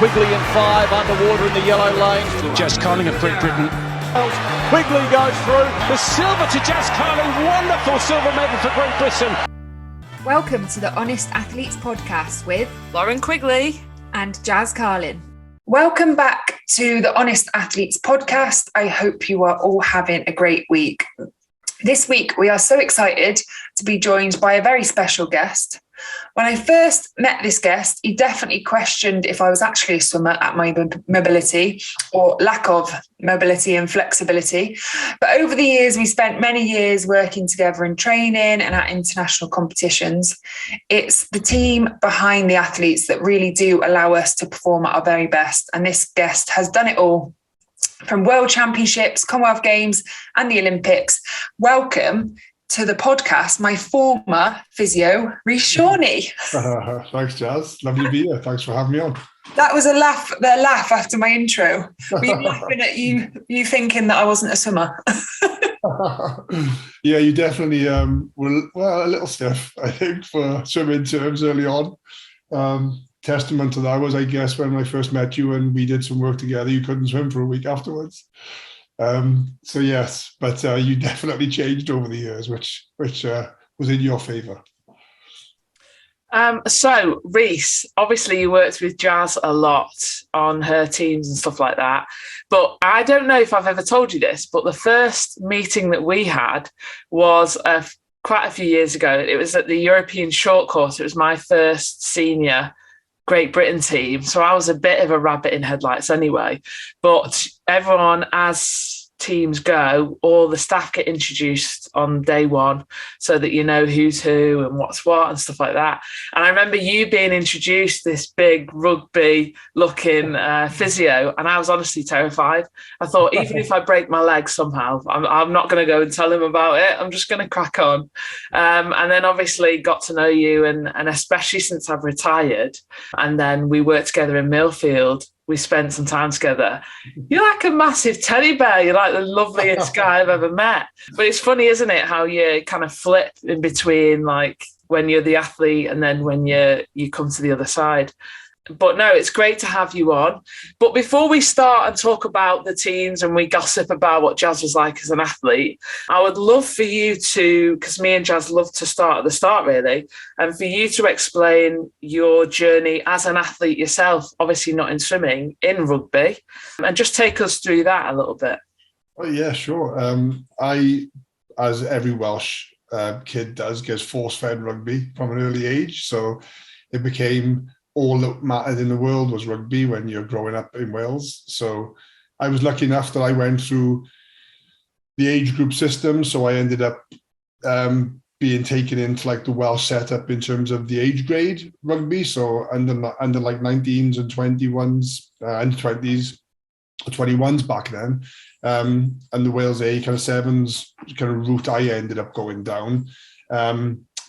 Quigley in 5, underwater in the yellow lane. Jazz Carling of Great Britain. Quigley goes through. The silver to Jazz Carling. Wonderful silver medal for Great Britain. Welcome to the Honest Athletes podcast with Lauren Quigley and Jazz Carling. Welcome back to the Honest Athletes podcast. I hope you are all having a great week. This week, we are so excited to be joined by a very special guest. When I first met this guest, he definitely questioned if I was actually a swimmer at my mobility or lack of mobility and flexibility. But over the years, we spent many years working together in training and at international competitions. It's the team behind the athletes that really do allow us to perform at our very best. And this guest has done it all, from World Championships, Commonwealth Games and the Olympics. Welcome to the podcast, my former physio, Rhys Shorney. Thanks, Jazz. Lovely to be here. Thanks for having me on. That was a laugh after my intro. Were you laughing at you thinking that I wasn't a swimmer? Yeah, you definitely were a little stiff, I think, for swimming terms early on. Testament to that was, I guess, when I first met you and we did some work together, you couldn't swim for a week afterwards. So yes, but you definitely changed over the years, which was in your favour. So Rhys, obviously you worked with Jazz a lot on her teams and stuff like that. But I don't know if I've ever told you this, but the first meeting that we had was quite a few years ago. It was at the European short course. It was my first senior Great Britain team. So I was a bit of a rabbit in headlights anyway. But everyone, as teams go, all the staff get introduced on day one so that you know who's who and what's what and stuff like that. And I remember you being introduced this big rugby looking physio, and I was honestly terrified. I thought, even if I break my leg somehow, I'm not going to go and tell him about it. I'm just going to crack on. And then obviously got to know you, and especially since I've retired, and then we worked together in Millfield. We spent some time together. You're like a massive teddy bear. You're like the loveliest guy I've ever met. But it's funny, isn't it, how you kind of flip in between, like when you're the athlete and then when you come to the other side. But no, it's great to have you on. But before we start and talk about the teams and we gossip about what Jazz was like as an athlete, I would love for you to, because me and Jazz love to start at the start really, and for you to explain your journey as an athlete yourself, obviously not in swimming, in rugby, and just take us through that a little bit. Oh yeah, sure. I, as every Welsh kid does, gets force-fed rugby from an early age. So it became all that mattered in the world was rugby when you're growing up in Wales. So I was lucky enough that I went through the age group system. So I ended up being taken into like the Welsh setup in terms of the age grade rugby. So under like 19s and 21s, and 20s, 21s back then. And the Wales A kind of sevens kind of route I ended up going down.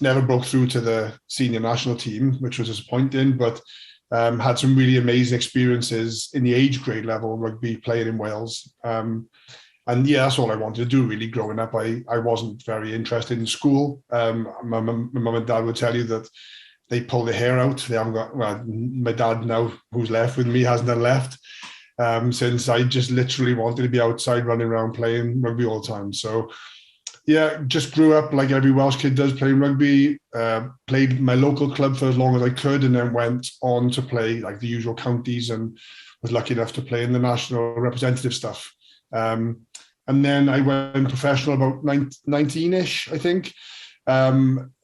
Never broke through to the senior national team, which was disappointing, but had some really amazing experiences in the age grade level rugby playing in Wales. And yeah, that's all I wanted to do really growing up. I wasn't very interested in school. My mum and dad would tell you that they pull their hair out. They haven't got, well, my dad now, who's left with me, hasn't left since I just literally wanted to be outside running around playing rugby all the time. So yeah, just grew up like every Welsh kid does playing rugby, played my local club for as long as I could, and then went on to play like the usual counties and was lucky enough to play in the national representative stuff. And then I went professional about 19-ish, I think,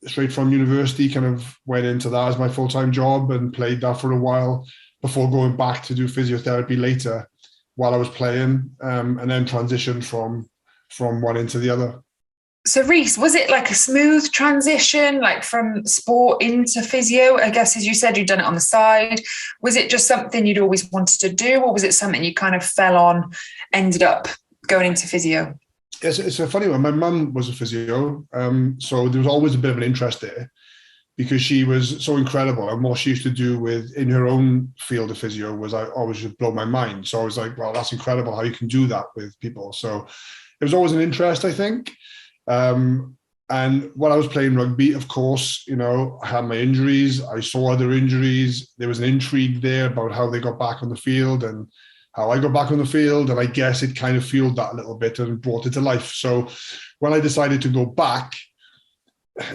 straight from university, kind of went into that as my full-time job and played that for a while before going back to do physiotherapy later while I was playing, and then transitioned from one into the other. So Rhys, was it like a smooth transition, like from sport into physio? I guess, as you said, you'd done it on the side. Was it just something you'd always wanted to do, or was it something you kind of fell on, ended up going into physio? It's a funny one. My mum was a physio, so there was always a bit of an interest there because she was so incredible, and what she used to do in her own field of physio was I always just blow my mind. So I was like, well, that's incredible how you can do that with people. So it was always an interest, I think. And while I was playing rugby, of course, I had my injuries. I saw other injuries. There was an intrigue there about how they got back on the field and how I got back on the field. And I guess it kind of fueled that a little bit and brought it to life. So when I decided to go back,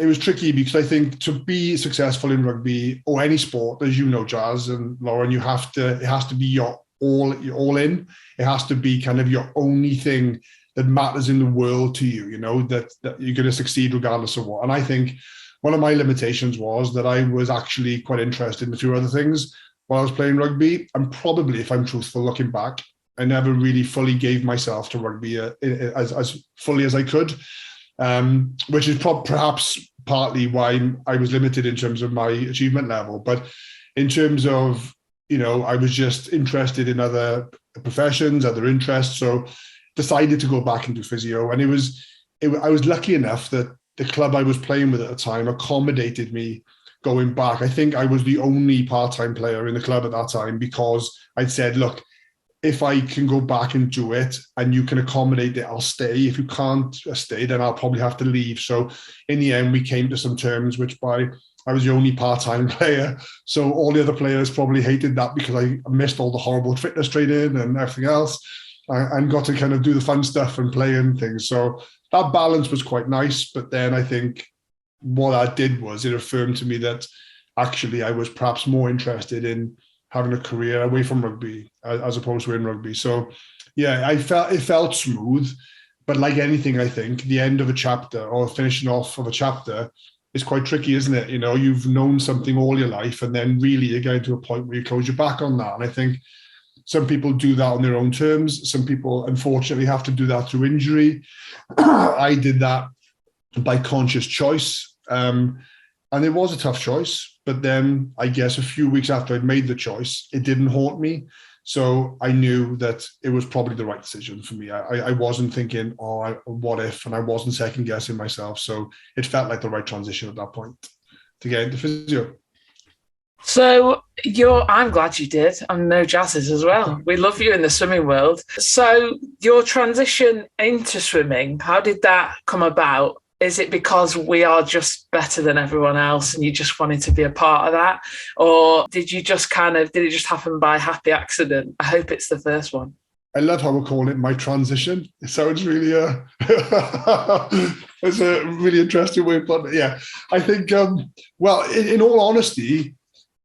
it was tricky because I think to be successful in rugby or any sport, as you know, Jazz and Lauren, it has to be your all in. It has to be kind of your only thing that matters in the world to you, that you're going to succeed regardless of what. And I think one of my limitations was that I was actually quite interested in a few other things while I was playing rugby. And probably, if I'm truthful, looking back, I never really fully gave myself to rugby as fully as I could, which is perhaps partly why I was limited in terms of my achievement level. But in terms of, I was just interested in other professions, other interests. So decided to go back and do physio. And I was lucky enough that the club I was playing with at the time accommodated me going back. I think I was the only part-time player in the club at that time because I'd said, look, if I can go back and do it and you can accommodate it, I'll stay. If you can't stay, then I'll probably have to leave. So in the end, we came to some terms whereby I was the only part-time player. So all the other players probably hated that because I missed all the horrible fitness training and everything else. And got to kind of do the fun stuff and play and things. So that balance was quite nice. But then I think what that did was it affirmed to me that actually I was perhaps more interested in having a career away from rugby as opposed to in rugby. So yeah, it felt smooth. But like anything, I think the end of a chapter or finishing off of a chapter is quite tricky, isn't it? You've known something all your life and then really you're getting to a point where you close your back on that. And I think some people do that on their own terms. Some people, unfortunately, have to do that through injury. I did that by conscious choice. And it was a tough choice. But then I guess a few weeks after I'd made the choice, it didn't haunt me. So I knew that it was probably the right decision for me. I wasn't thinking, what if? And I wasn't second guessing myself. So it felt like the right transition at that point to get into physio. So I'm glad you did. I know Jazz is as well. We love you in the swimming world. So your transition into swimming, how did that come about? Is it because we are just better than everyone else and you just wanted to be a part of that? Or did it just happen by happy accident? I hope it's the first one. I love how we're calling it my transition. It sounds really, it's a really interesting way of putting it. Yeah, I think, in all honesty,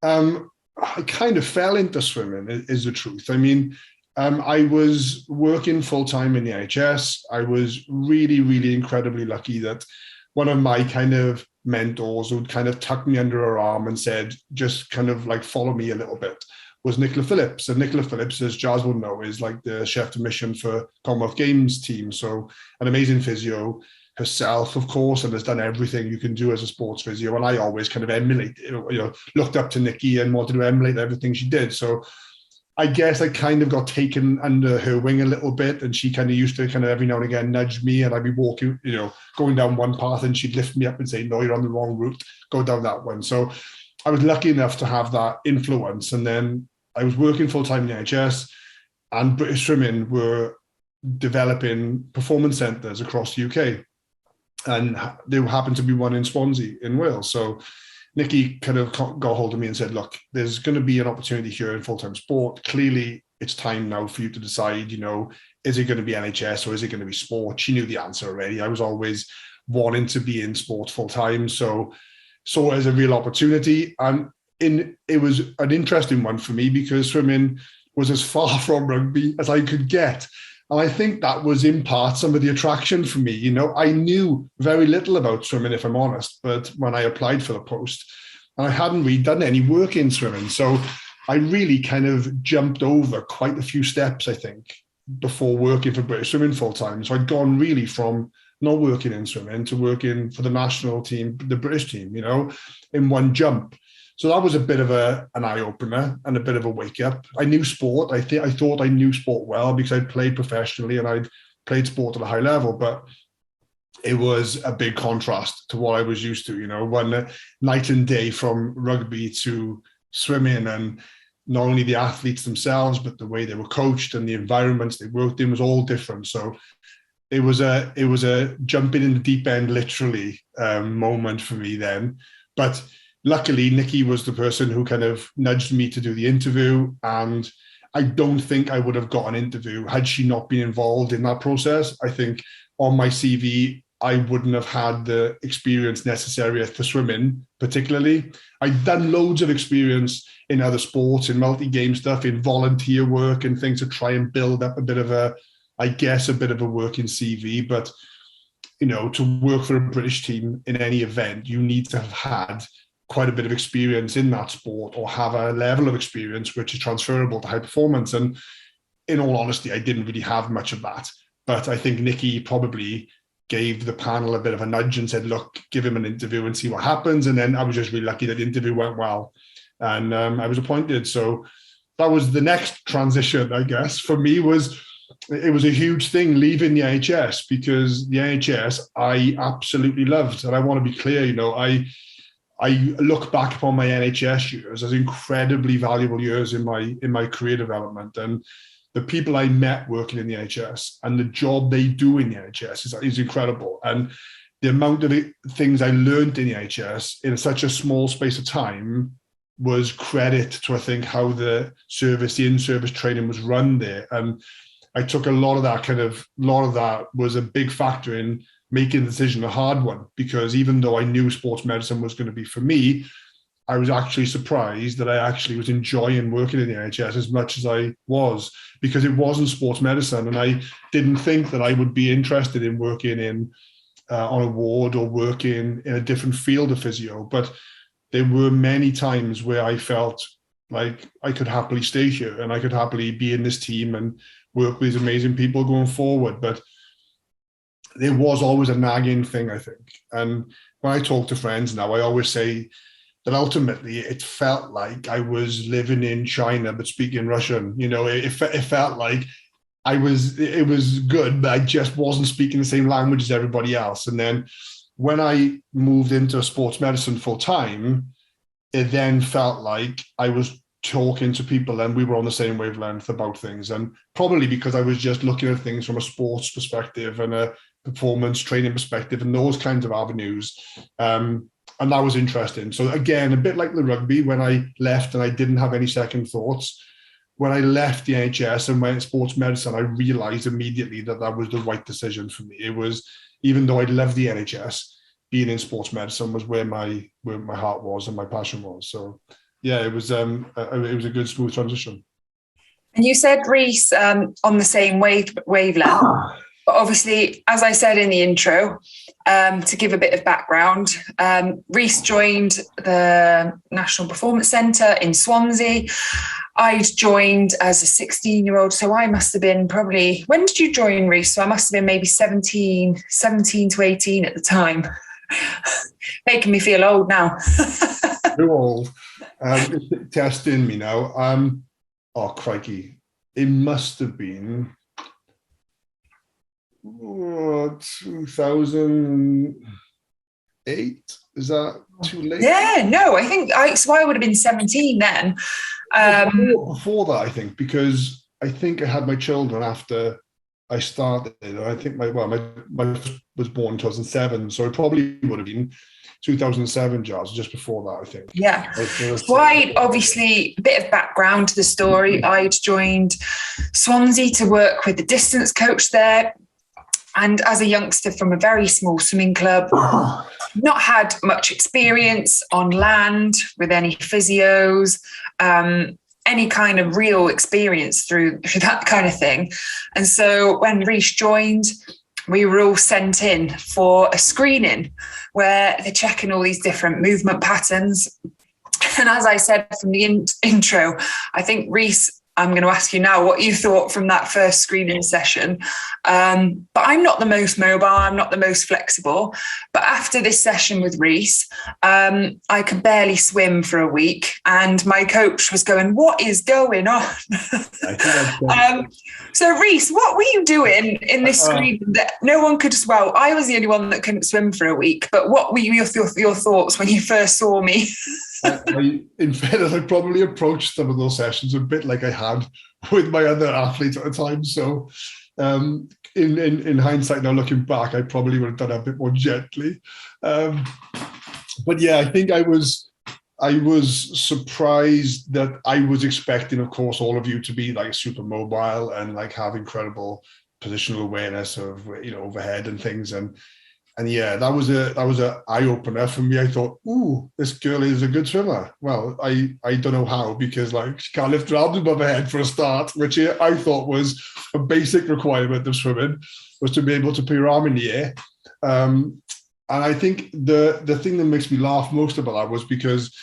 I kind of fell into swimming is the truth. I mean, I was working full-time in the NHS. I was really, really incredibly lucky that one of my kind of mentors would kind of tuck me under her arm and said, just kind of like follow me a little bit, was Nicola Phillips. And Nicola Phillips, as Jazz will know, is like the chef de mission for Commonwealth Games team. So an amazing physio herself, of course, and has done everything you can do as a sports physio. And I always kind of looked up to Nikki and wanted to emulate everything she did. So I guess I kind of got taken under her wing a little bit, and she kind of used to kind of every now and again nudge me, and I'd be walking, going down one path and she'd lift me up and say, no, you're on the wrong route, go down that one. So I was lucky enough to have that influence. And then I was working full-time in the NHS, and British Swimming were developing performance centres across the UK. And there happened to be one in Swansea in Wales. So Nikki kind of got hold of me and said, look, there's going to be an opportunity here in full-time sport. Clearly, it's time now for you to decide, is it going to be NHS or is it going to be sport? She knew the answer already. I was always wanting to be in sport full-time. So saw it as a real opportunity. And it was an interesting one for me because swimming was as far from rugby as I could get. And I think that was in part some of the attraction for me. I knew very little about swimming, if I'm honest, but when I applied for the post, I hadn't really done any work in swimming. So I really kind of jumped over quite a few steps, I think, before working for British Swimming full time. So I'd gone really from not working in swimming to working for the national team, the British team, in one jump. So that was a bit of an eye-opener and a bit of a wake-up. I knew sport. I thought I knew sport well because I'd played professionally and I'd played sport at a high level, but it was a big contrast to what I was used to, one night and day from rugby to swimming, and not only the athletes themselves, but the way they were coached and the environments they worked in was all different. So it was a jumping in the deep end, literally, moment for me then. But luckily, Nikki was the person who kind of nudged me to do the interview, and I don't think I would have got an interview had she not been involved in that process. I think on my CV, I wouldn't have had the experience necessary for swimming, particularly. I'd done loads of experience in other sports, in multi-game stuff, in volunteer work and things to try and build up a bit of a working CV. But, to work for a British team in any event, you need to have had quite a bit of experience in that sport, or have a level of experience which is transferable to high performance. And in all honesty, I didn't really have much of that. But I think Nikki probably gave the panel a bit of a nudge and said, look, give him an interview and see what happens. And then I was just really lucky that the interview went well. And I was appointed. So that was the next transition, I guess, for me. It was a huge thing leaving the NHS, because the NHS I absolutely loved. And I want to be clear, I look back upon my NHS years as incredibly valuable years in my career development. And the people I met working in the NHS and the job they do in the NHS is incredible. And the amount of things I learned in the NHS in such a small space of time was credit to, I think, how the in-service training was run there. And I took a lot of that was a big factor in making the decision a hard one, because even though I knew sports medicine was going to be for me, I was actually surprised that I actually was enjoying working in the NHS as much as I was, because it wasn't sports medicine. And I didn't think that I would be interested in working on a ward or working in a different field of physio. But there were many times where I felt like I could happily stay here and I could happily be in this team and work with these amazing people going forward. But there was always a nagging thing, I think. And when I talk to friends now, I always say that ultimately it felt like I was living in China but speaking Russian. It felt like it was good, but I just wasn't speaking the same language as everybody else. And then when I moved into sports medicine full time, it then felt like I was talking to people and we were on the same wavelength about things. And probably because I was just looking at things from a sports perspective and a performance training perspective and those kinds of avenues. And that was interesting. So again, a bit like the rugby, when I left and I didn't have any second thoughts, when I left the NHS and went to sports medicine, I realized immediately that that was the right decision for me. It was, even though I loved the NHS, being in sports medicine was where my heart was and my passion was. So yeah, it was a good, smooth transition. And you said, Rhys, on the same wavelength. But obviously, as I said in the intro, to give a bit of background, Rhys joined the National Performance Centre in Swansea. I'd joined as a 16-year-old, so I must have been probably... When did you join, Rhys? So I must have been maybe 17 to 18 at the time. Making me feel old now. Too old. Testing me now. Oh, crikey. It must have been... 2008? Is that too late? Yeah, no, I think I would have been 17 then. Before that, I think, because I think I had my children after I started. I think my was born in 2007, so it probably would have been 2007, Giles, just before that, I think. Yeah. So I obviously, a bit of background to the story. I'd joined Swansea to work with the distance coach there. And as a youngster from a very small swimming club, not had much experience on land with any physios, any kind of real experience through that kind of thing. And so when Rhys joined, we were all sent in for a screening where they're checking all these different movement patterns. And as I said from the intro, I think, Rhys, I'm going to ask you now what you thought from that first screening session. But I'm not the most mobile, I'm not the most flexible. But after this session with Rhys, I could barely swim for a week. And my coach was going, what is going on? So Rhys, what were you doing in this screening that no one could swim? I was the only one that couldn't swim for a week. But what were your thoughts when you first saw me? In fairness, I probably approached some of those sessions a bit like I had with my other athletes at the time. So in hindsight, now looking back, I probably would have done it a bit more gently. But yeah, I think I was surprised that I was expecting, of course, all of you to be like super mobile and like have incredible positional awareness of, overhead and things. And yeah, that was a eye opener for me. I thought, ooh, this girl is a good swimmer. Well, I don't know how, because like she can't lift her arms above her head for a start, which I thought was a basic requirement of swimming, was to be able to put your arm in the air. And I think the thing that makes me laugh most about that was because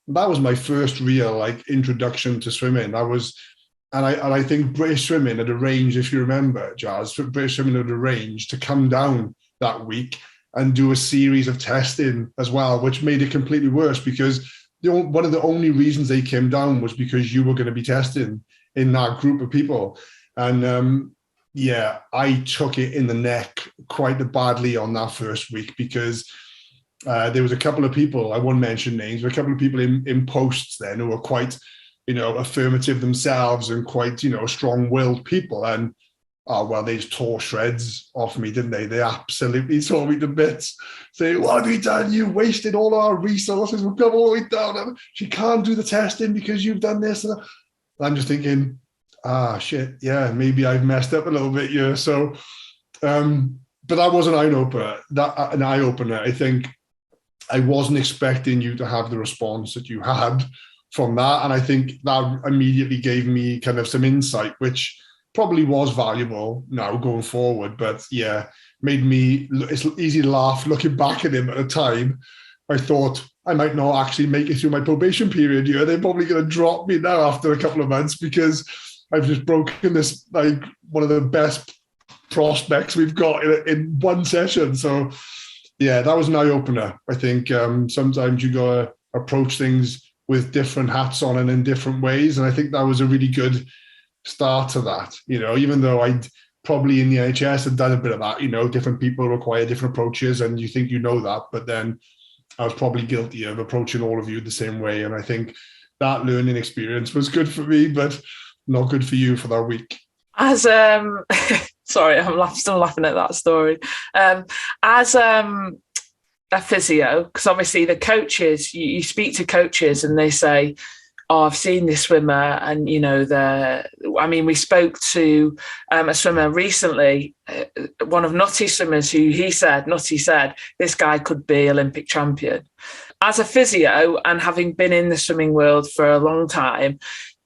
that was my first real like introduction to swimming. And I think British swimming had arranged, if you remember, Jazz, British swimming had arranged to come down that week and do a series of testing as well, which made it completely worse, because one of the only reasons they came down was because you were going to be testing in that group of people. And yeah, I took it in the neck quite badly on that first week, because there was a couple of people, I won't mention names, but a couple of people in posts then who were quite, affirmative themselves and quite, strong-willed people. And well, they just tore shreds off me, didn't they? They absolutely tore me to bits. Saying, what have you done? You wasted all our resources. We've come all the way down. She can't do the testing because you've done this. And I'm just thinking, shit, yeah, maybe I've messed up a little bit here. So, but that was an eye opener. I think I wasn't expecting you to have the response that you had from that. And I think that immediately gave me kind of some insight, which probably was valuable now going forward. But yeah, it's easy to laugh looking back at him at the time. I thought I might not actually make it through my probation period here. They're probably going to drop me now after a couple of months, because I've just broken this, like, one of the best prospects we've got in one session. So yeah, that was an eye-opener. I think sometimes you got to approach things with different hats on and in different ways. And I think that was a really good start to that, even though I'd probably in the NHS had done a bit of that, different people require different approaches and you think that, but then I was probably guilty of approaching all of you the same way. And I think that learning experience was good for me, but not good for you for that week. As sorry, I'm still laughing at that story. As a physio, because obviously the coaches, you speak to coaches and they say, oh, I've seen this swimmer, and we spoke to a swimmer recently, one of Nutty's swimmers, who Nutty said, this guy could be Olympic champion. As a physio and having been in the swimming world for a long time,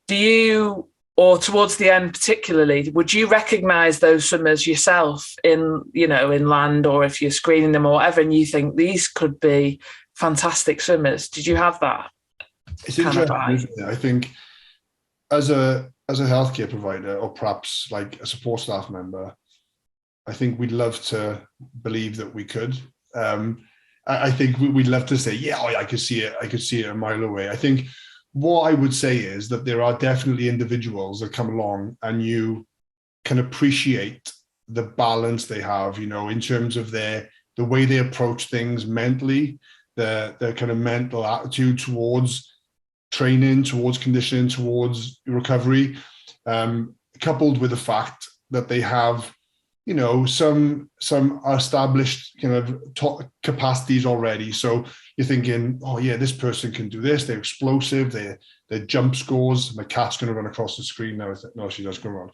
do you, or towards the end particularly, would you recognise those swimmers yourself in land, or if you're screening them or whatever, and you think these could be fantastic swimmers? Did you have that? It's interesting, isn't it? I think as a healthcare provider, or perhaps like a support staff member, I think we'd love to believe that we could. I think we'd love to say, yeah, I could see it. I could see it a mile away. I think what I would say is that there are definitely individuals that come along and you can appreciate the balance they have, in terms of the way they approach things mentally, their kind of mental attitude towards training, towards conditioning, towards recovery, coupled with the fact that they have, some established kind of capacities already. So you're thinking, oh yeah, this person can do this. They're explosive. Their jump scores. My cat's going to run across the screen now. No, she does go wrong.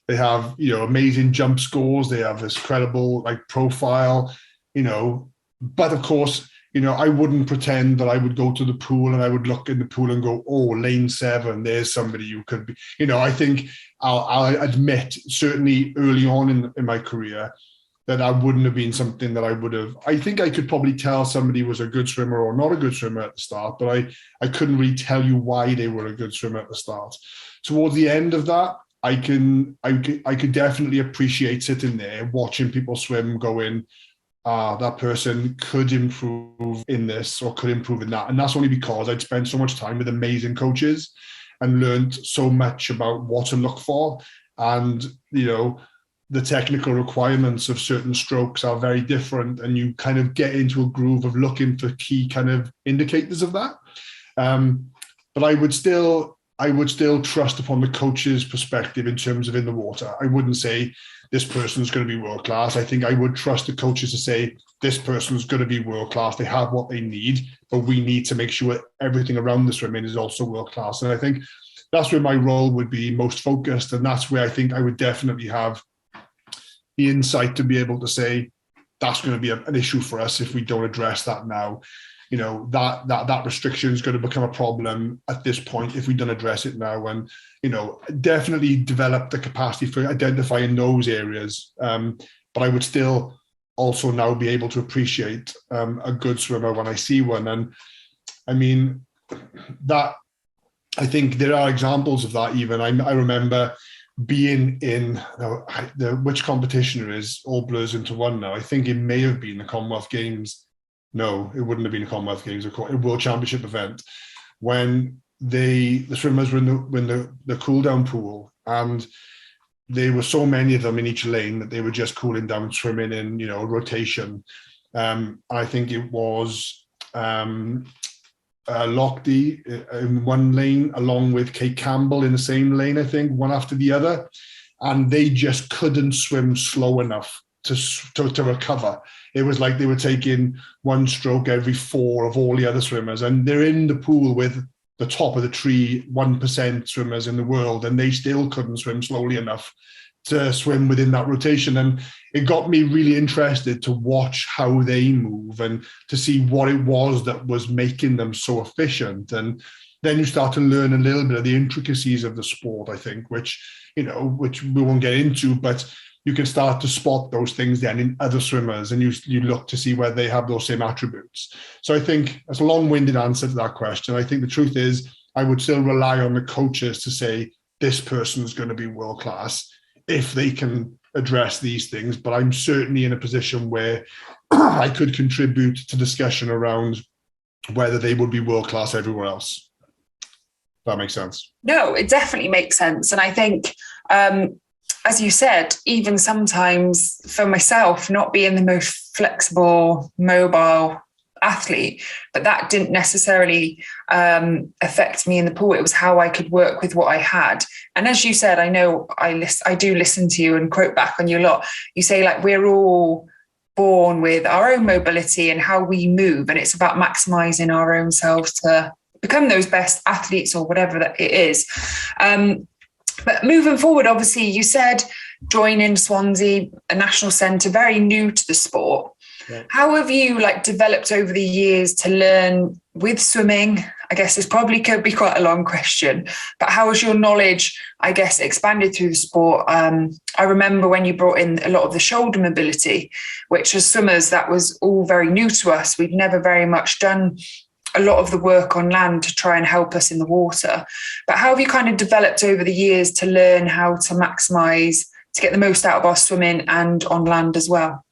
They have, amazing jump scores. They have this credible profile, but of course, I wouldn't pretend that I would go to the pool and I would look in the pool and go, oh, lane 7, there's somebody who could be, I think I'll admit, certainly early on in my career, that that wouldn't have been something that I would have. I think I could probably tell somebody was a good swimmer or not a good swimmer at the start, but I couldn't really tell you why they were a good swimmer at the start. Towards the end of that, I could definitely appreciate sitting there watching people swim, going, that person could improve in this or could improve in that. And that's only because I'd spent so much time with amazing coaches and learned so much about what to look for. And, the technical requirements of certain strokes are very different, and you kind of get into a groove of looking for key kind of indicators of that. But I would still trust upon the coach's perspective in terms of in the water. I wouldn't say this person's going to be world class. I think I would trust the coaches to say this person's going to be world class. They have what they need, but we need to make sure everything around the swimming is also world class. And I think that's where my role would be most focused. And that's where I think I would definitely have the insight to be able to say that's going to be an issue for us if we don't address that now. You know, that restriction is going to become a problem at this point if we don't address it now. And, you know, definitely develop the capacity for identifying those areas. But I would still also now be able to appreciate a good swimmer when I see one. And I mean, that, I think there are examples of that even. I remember being in, which competition it is, all blurs into one now. I think it may have been the Commonwealth Games. No, it wouldn't have been a Commonwealth Games, a World Championship event, when the swimmers were in the cool down pool, and there were so many of them in each lane that they were just cooling down, swimming in, you know, rotation. I think it was Lochte in one lane, along with Kate Campbell in the same lane, I think, one after the other, and they just couldn't swim slow enough to recover. It was like they were taking one stroke every 4 of all the other swimmers, and they're in the pool with the top of the tree 1% swimmers in the world, and they still couldn't swim slowly enough to swim within that rotation. And it got me really interested to watch how they move and to see what it was that was making them so efficient. And then you start to learn a little bit of the intricacies of the sport, I think, which we won't get into, but you can start to spot those things then in other swimmers, and you look to see whether they have those same attributes. So I think that's a long-winded answer to that question. I think the truth is I would still rely on the coaches to say this person's going to be world-class if they can address these things. But I'm certainly in a position where I could contribute to discussion around whether they would be world-class everywhere else. That makes sense. No, it definitely makes sense. And I think, as you said, even sometimes for myself, not being the most flexible, mobile athlete, but that didn't necessarily affect me in the pool. It was how I could work with what I had. And as you said, I know I do listen to you and quote back on you a lot. You say, like, we're all born with our own mobility and how we move, and it's about maximizing our own selves to become those best athletes or whatever that it is. But moving forward, obviously, you said joining Swansea, a national centre, very new to the sport. Yeah. How have you developed over the years to learn with swimming? I guess this probably could be quite a long question, but how has your knowledge, I guess, expanded through the sport? I remember when you brought in a lot of the shoulder mobility, which as swimmers, that was all very new to us. We'd never very much done a lot of the work on land to try and help us in the water. But how have you kind of developed over the years to learn how to maximise, to get the most out of our swimming and on land as well?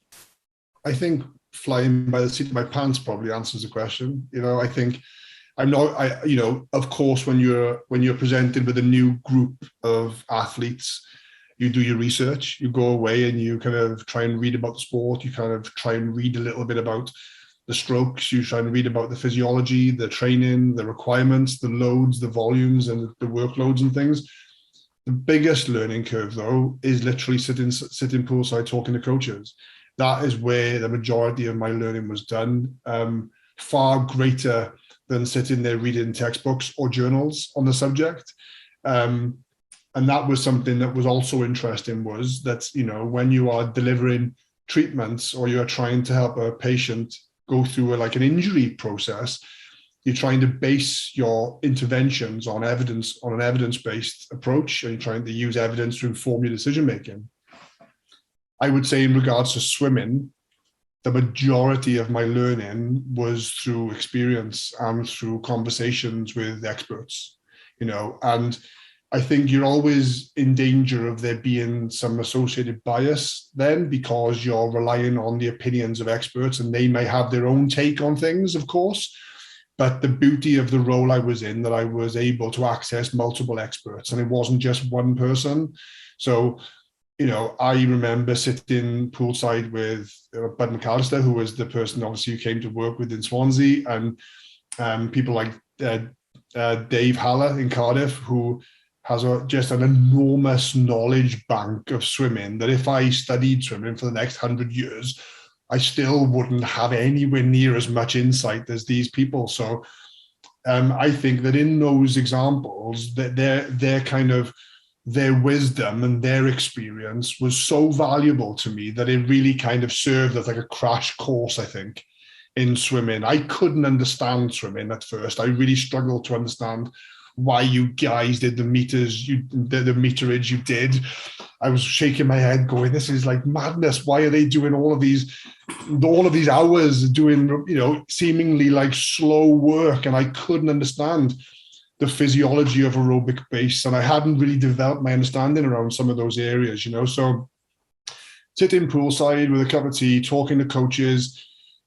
I think flying by the seat of my pants probably answers the question. I think of course, when you're presented with a new group of athletes, you do your research, you go away and you kind of try and read about the sport, you kind of try and read a little bit about the strokes, you try and read about the physiology, the training, the requirements, the loads, the volumes, and the workloads and things. The biggest learning curve, though, is literally sitting poolside talking to coaches. That is where the majority of my learning was done, far greater than sitting there reading textbooks or journals on the subject. And that was something that was also interesting, was that, when you are delivering treatments or you're trying to help a patient go through an injury process, you're trying to base your interventions on evidence, on an evidence-based approach, and you're trying to use evidence to inform your decision-making. I would say in regards to swimming, the majority of my learning was through experience and through conversations with experts, and I think you're always in danger of there being some associated bias then, because you're relying on the opinions of experts and they may have their own take on things, of course. But the beauty of the role I was in, that I was able to access multiple experts and it wasn't just one person. So, I remember sitting poolside with Bud McAllister, who was the person obviously who came to work with in Swansea, and people like Dave Haller in Cardiff, who has just an enormous knowledge bank of swimming that if I studied swimming for the next 100 years, I still wouldn't have anywhere near as much insight as these people. So I think that in those examples, that their wisdom and their experience was so valuable to me that it really kind of served as like a crash course, I think, in swimming. I couldn't understand swimming at first. I really struggled to understand why you guys did the meters, the meterage you did. I was shaking my head going, this is like madness. Why are they doing all of these hours doing, seemingly like slow work? And I couldn't understand the physiology of aerobic base. And I hadn't really developed my understanding around some of those areas, So sitting poolside with a cup of tea, talking to coaches,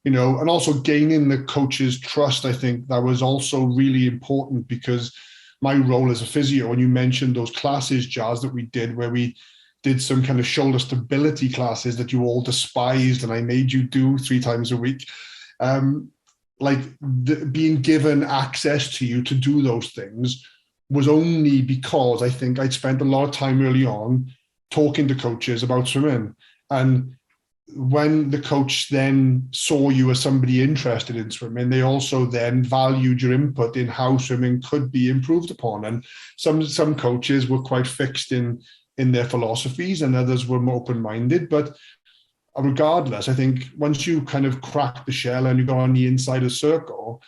and also gaining the coach's trust, I think that was also really important, because my role as a physio, and you mentioned those classes, Jazz, that we did, where we did some kind of shoulder stability classes that you all despised and I made you do 3 times a week. Being given access to you to do those things was only because I think I'd spent a lot of time early on talking to coaches about swimming. And when the coach then saw you as somebody interested in swimming, they also then valued your input in how swimming could be improved upon. And some coaches were quite fixed in their philosophies, and others were more open-minded. But regardless, I think once you kind of crack the shell and you go on the inside of the circle,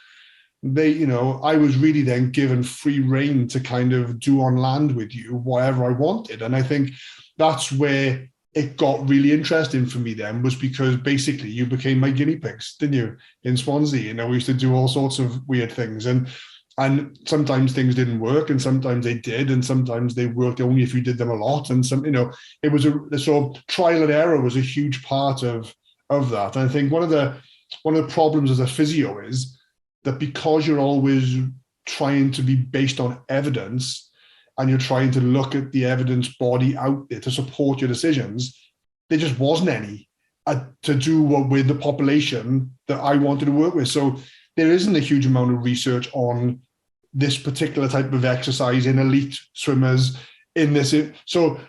I was really then given free rein to kind of do on land with you whatever I wanted. And I think that's where it got really interesting for me then, was because basically you became my guinea pigs, didn't you, in Swansea? We used to do all sorts of weird things. And sometimes things didn't work, and sometimes they did, and sometimes they worked only if you did them a lot. And it was so trial and error was a huge part of that. And I think one of the problems as a physio is that because you're always trying to be based on evidence, and you're trying to look at the evidence body out there to support your decisions, there just wasn't any to do with the population that I wanted to work with. So there isn't a huge amount of research on this particular type of exercise in elite swimmers in this. So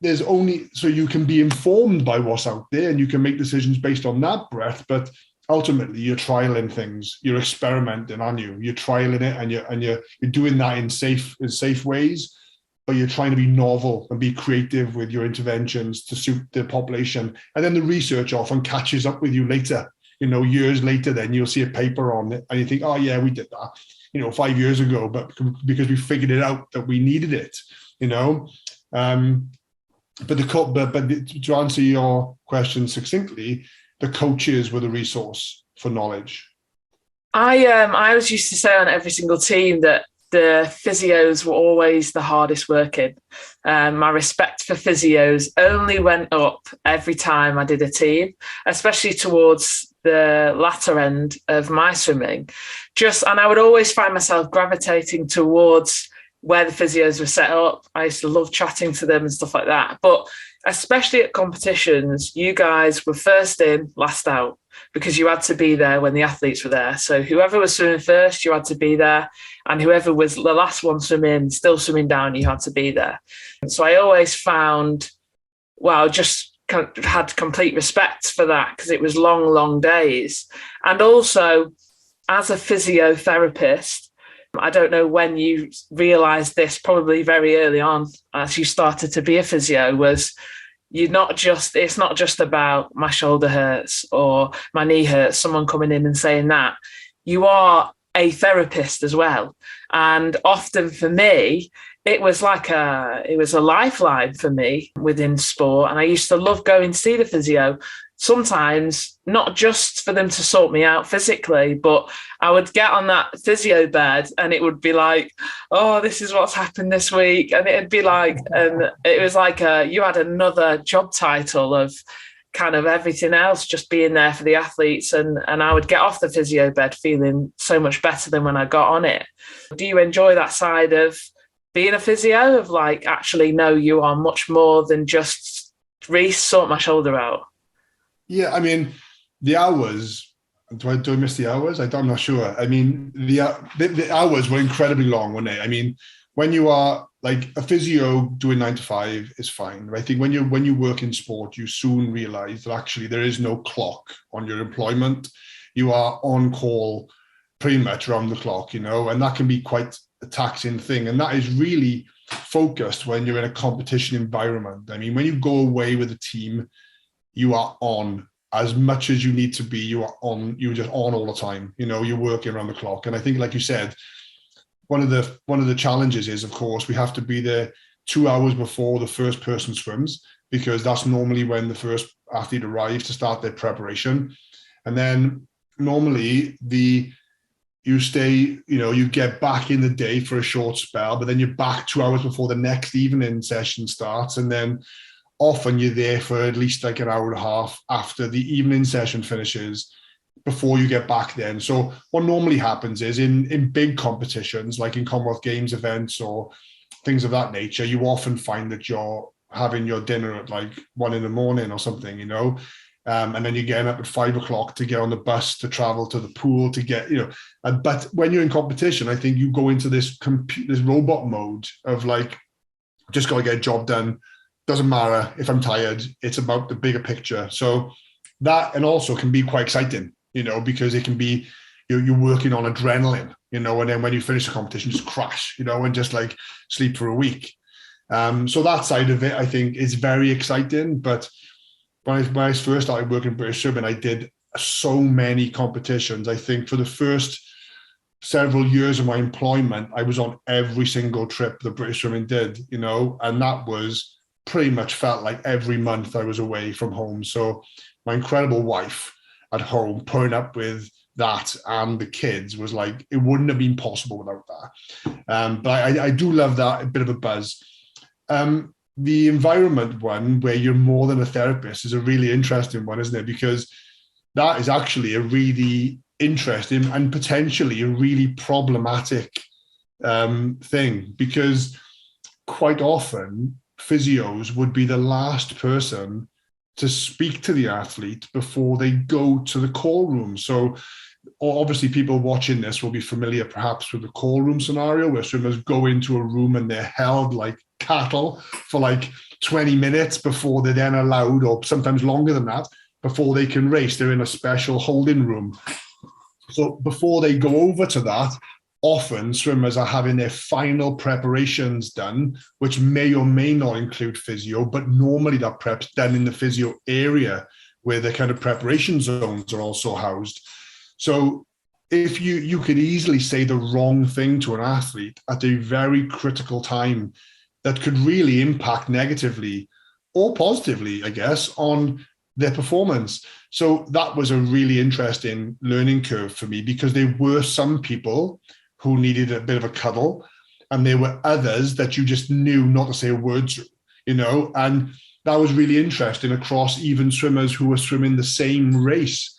you can be informed by what's out there and you can make decisions based on that breadth, but ultimately you're trialing things, you're experimenting, aren't you? You're trialing it and you're doing that in safe ways, but you're trying to be novel and be creative with your interventions to suit the population. And then the research often catches up with you later, years later. Then you'll see a paper on it and you think, oh yeah, we did that, 5 years ago, but because we figured it out that we needed it, But to answer your question succinctly, the coaches were the resource for knowledge. I always used to say on every single team that the physios were always the hardest working. My respect for physios only went up every time I did a team, especially towards the latter end of my swimming. And I would always find myself gravitating towards where the physios were set up. I used to love chatting to them and stuff like that. But especially at competitions, you guys were first in, last out, because you had to be there when the athletes were there. So whoever was swimming first, you had to be there. And whoever was the last one still swimming down, you had to be there. So I always found, just had complete respect for that, because it was long, long days. And also, as a physiotherapist, I don't know when you realised this, probably very early on as you started to be a physio, was it's not just about my shoulder hurts or my knee hurts, someone coming in and saying that. You are a therapist as well. And often for me, it was a lifeline for me within sport. And I used to love going to see the physio, sometimes not just for them to sort me out physically, but I would get on that physio bed and it would be like, oh, this is what's happened this week. And it'd be like, and it was like you had another job title of kind of everything else, just being there for the athletes. And I would get off the physio bed feeling so much better than when I got on it. Do you enjoy that side of being a physio, of actually, no, you are much more than just Rhys sort my shoulder out. Yeah, I mean, the hours, do I miss the hours? I'm not sure. I mean, the hours were incredibly long, weren't they? I mean, when you are like a physio doing 9 to 5 is fine. I think when you work in sport, you soon realize that actually there is no clock on your employment. You are on call pretty much around the clock, and that can be quite a taxing thing. And that is really focused when you're in a competition environment. I mean, when you go away with a team, you are on as much as you need to be. You're just on all the time. You're working around the clock. And I think, like you said, one of the challenges is, of course, we have to be there 2 hours before the first person swims, because that's normally when the first athlete arrives to start their preparation. And then normally you stay, you get back in the day for a short spell, but then you're back 2 hours before the next evening session starts. And then often you're there for at least like an hour and a half after the evening session finishes before you get back then. So what normally happens is in big competitions, like in Commonwealth Games events or things of that nature, you often find that you're having your dinner at like 1 a.m. or something, and then you're getting up at 5 o'clock to get on the bus to travel to the pool to get, but when you're in competition, I think you go into this robot mode of like, just got to get a job done. Doesn't matter if I'm tired. It's about the bigger picture. So that, and also can be quite exciting, because it can be, you're working on adrenaline, and then when you finish the competition, just crash, and just like sleep for a week. So that side of it, I think, is very exciting. But when I first started working in British Swimming, I did so many competitions. I think for the first several years of my employment, I was on every single trip that British Swimming did, and that was pretty much felt like every month I was away from home. So my incredible wife at home putting up with that and the kids was like, it wouldn't have been possible without that. But I do love that, a bit of a buzz. The environment one, where you're more than a therapist, is a really interesting one, isn't it? Because that is actually a really interesting and potentially a really problematic thing, because quite often physios would be the last person to speak to the athlete before they go to the call room. So obviously people watching this will be familiar perhaps with the call room scenario, where swimmers go into a room and they're held like cattle for like 20 minutes before they're then allowed, or sometimes longer than that, before they can race. They're in a special holding room. So before they go over to that, often swimmers are having their final preparations done, which may or may not include physio, but normally that prep's done in the physio area where the kind of preparation zones are also housed. So if you could easily say the wrong thing to an athlete at a very critical time, that could really impact negatively or positively, I guess, on their performance. So that was a really interesting learning curve for me, because there were some people who needed a bit of a cuddle, and there were others that you just knew not to say a word to, and that was really interesting across even swimmers who were swimming the same race.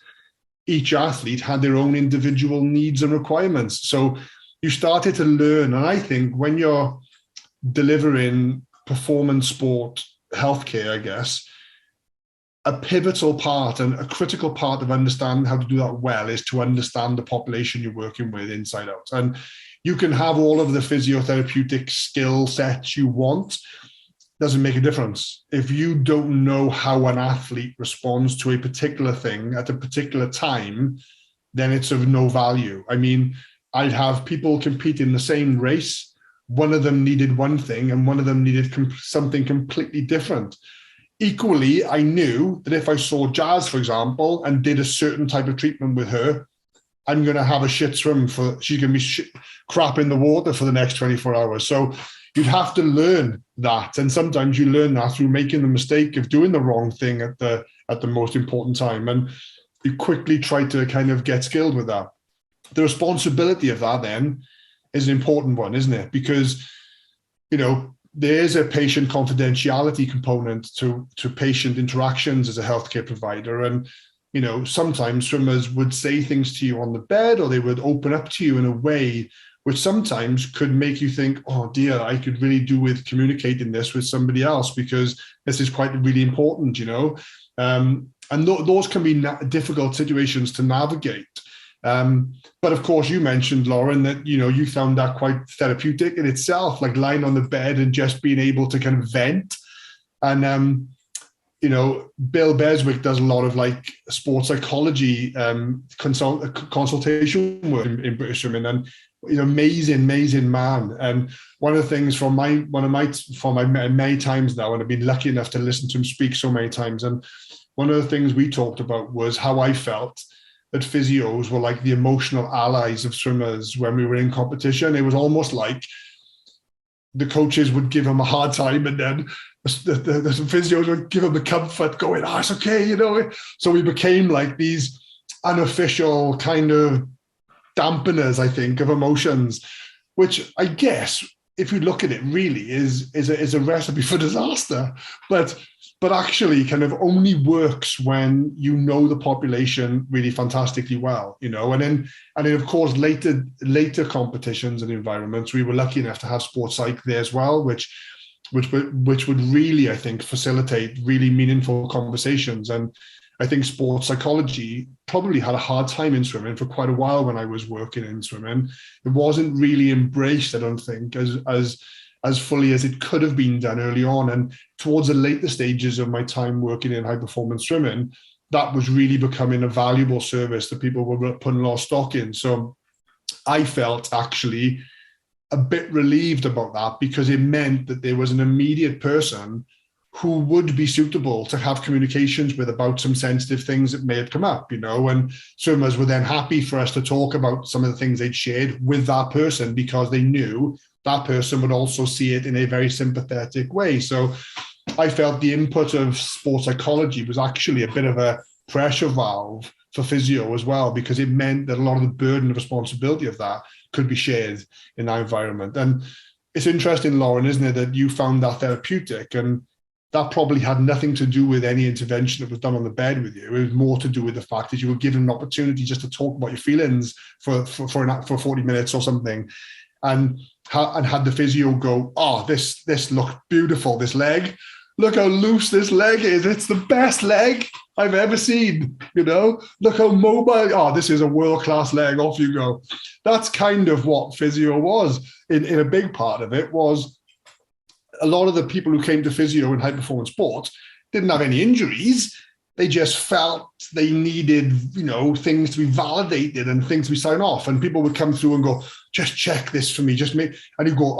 Each athlete had their own individual needs and requirements. So you started to learn. And I think when you're delivering performance sport healthcare, I guess, a pivotal part and a critical part of understanding how to do that well is to understand the population you're working with inside out. And you can have all of the physiotherapeutic skill sets you want. Doesn't make a difference. If you don't know how an athlete responds to a particular thing at a particular time, then it's of no value. I mean, I'd have people compete in the same race. One of them needed one thing and one of them needed something completely different. Equally, I knew that if I saw Jazz, for example, and did a certain type of treatment with her, I'm going to have a shit swim she's going to be crap in the water for the next 24 hours. So you'd have to learn that. And sometimes you learn that through making the mistake of doing the wrong thing at the most important time. And you quickly try to kind of get skilled with that. The responsibility of that then is an important one, isn't it? Because, there's a patient confidentiality component to patient interactions as a healthcare provider. And, sometimes swimmers would say things to you on the bed, or they would open up to you in a way which sometimes could make you think, oh dear, I could really do with communicating this with somebody else, because this is quite really important, and those can be difficult situations to navigate. But of course, you mentioned, Lauren, that, you found that quite therapeutic in itself, like lying on the bed and just being able to kind of vent. And, Bill Beswick does a lot of like sports psychology consultation work in British Swimming, and amazing man. And one of the things from my many times now, and I've been lucky enough to listen to him speak so many times, and one of the things we talked about was how I felt that physios were like the emotional allies of swimmers when we were in competition. It was almost like the coaches would give him a hard time, and then the physios would give him the comfort, going, it's okay, So we became like these unofficial kind of dampeners, I think, of emotions, which I guess, if you look at it, really is a recipe for disaster. But actually kind of only works when you know the population really fantastically well, and then of course later competitions and environments, we were lucky enough to have sports psych there as well, which would really, I think, facilitate really meaningful conversations. And I think sports psychology probably had a hard time in swimming for quite a while when I was working in swimming. It wasn't really embraced, I don't think, as fully as it could have been done early on. And towards the later stages of my time working in high performance swimming, that was really becoming a valuable service that people were putting a lot of stock in. So I felt actually a bit relieved about that, because it meant that there was an immediate person who would be suitable to have communications with about some sensitive things that may have come up, and swimmers were then happy for us to talk about some of the things they'd shared with that person, because they knew that person would also see it in a very sympathetic way. So I felt the input of sports psychology was actually a bit of a pressure valve for physio as well, because it meant that a lot of the burden and responsibility of that could be shared in that environment. And it's interesting, Lauren, isn't it, that you found that therapeutic, and that probably had nothing to do with any intervention that was done on the bed with you. It was more to do with the fact that you were given an opportunity just to talk about your feelings for 40 minutes or something, and had the physio go, this looked beautiful, this leg. Look how loose this leg is. It's the best leg I've ever seen, Look how mobile. This is a world-class leg. Off you go. That's kind of what physio was. In a big part of it was a lot of the people who came to physio in high-performance sports didn't have any injuries. They just felt they needed, things to be validated and things to be signed off. And people would come through and go, just check this for me, just make, and you go,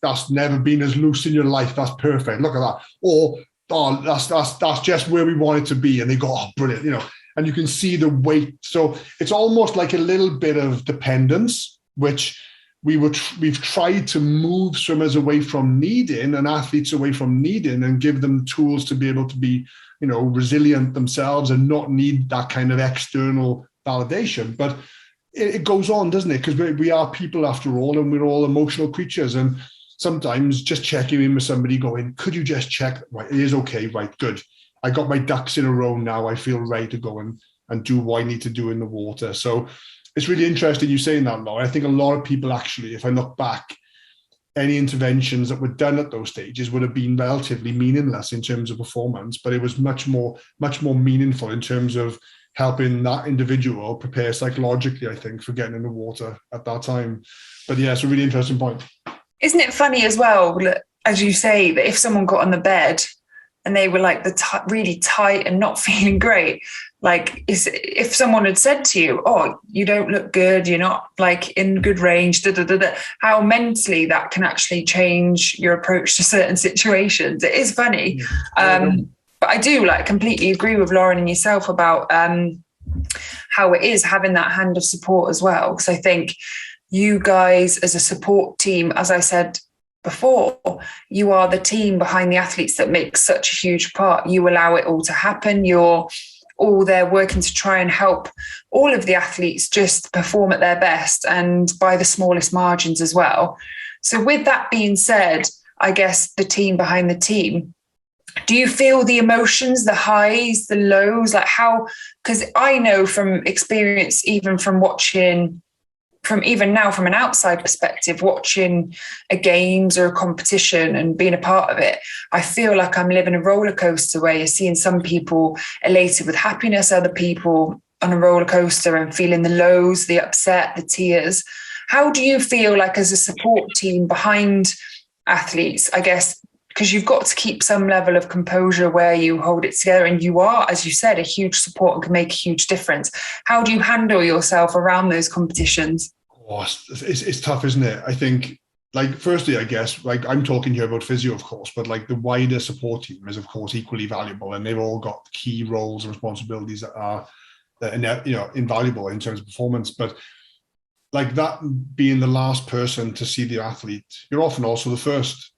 that's never been as loose in your life. That's perfect. Look at that. Or, that's just where we want it to be. And they go, brilliant, and you can see the weight. So it's almost like a little bit of dependence, which we've tried to move swimmers away from needing, and athletes away from needing, and give them the tools to be able to be, resilient themselves and not need that kind of external validation. But it goes on, doesn't it? Because we are people after all, and we're all emotional creatures. And sometimes just checking in with somebody going, could you just check, right, it is okay, right, good. I got my ducks in a row now. I feel ready to go and do what I need to do in the water. So it's really interesting you saying that, Laura. I think a lot of people actually, if I look back, any interventions that were done at those stages would have been relatively meaningless in terms of performance, but it was much more meaningful in terms of helping that individual prepare psychologically, I think, for getting in the water at that time. But yeah, it's a really interesting point. Isn't it funny as well, as you say, that if someone got on the bed and they were like really tight and not feeling great, like if someone had said to you, you don't look good, you're not like in good range, how mentally that can actually change your approach to certain situations. It is funny. But I do completely agree with Lauren and yourself about how it is having that hand of support as well. Because I think you guys as a support team, as I said before, you are the team behind the athletes that makes such a huge part. You allow it all to happen. You're all there working to try and help all of the athletes just perform at their best, and by the smallest margins as well. So with that being said, I guess the team behind the team, do you feel the emotions, the highs, the lows, like how, because I know from experience, even from watching from even now, from an outside perspective, watching a games or a competition and being a part of it, I feel like I'm living a roller coaster where you're seeing some people elated with happiness, other people on a roller coaster and feeling the lows, the upset, the tears. How do you feel like as a support team behind athletes, I guess, because you've got to keep some level of composure where you hold it together, and you are, as you said, a huge support and can make a huge difference. How do you handle yourself around those competitions? Oh, it's tough, isn't it? I think, like, firstly, I guess, like, I'm talking here about physio, of course, but like the wider support team is, of course, equally valuable, and they've all got key roles and responsibilities that are, invaluable in terms of performance. But like that being the last person to see the athlete, you're often also the first,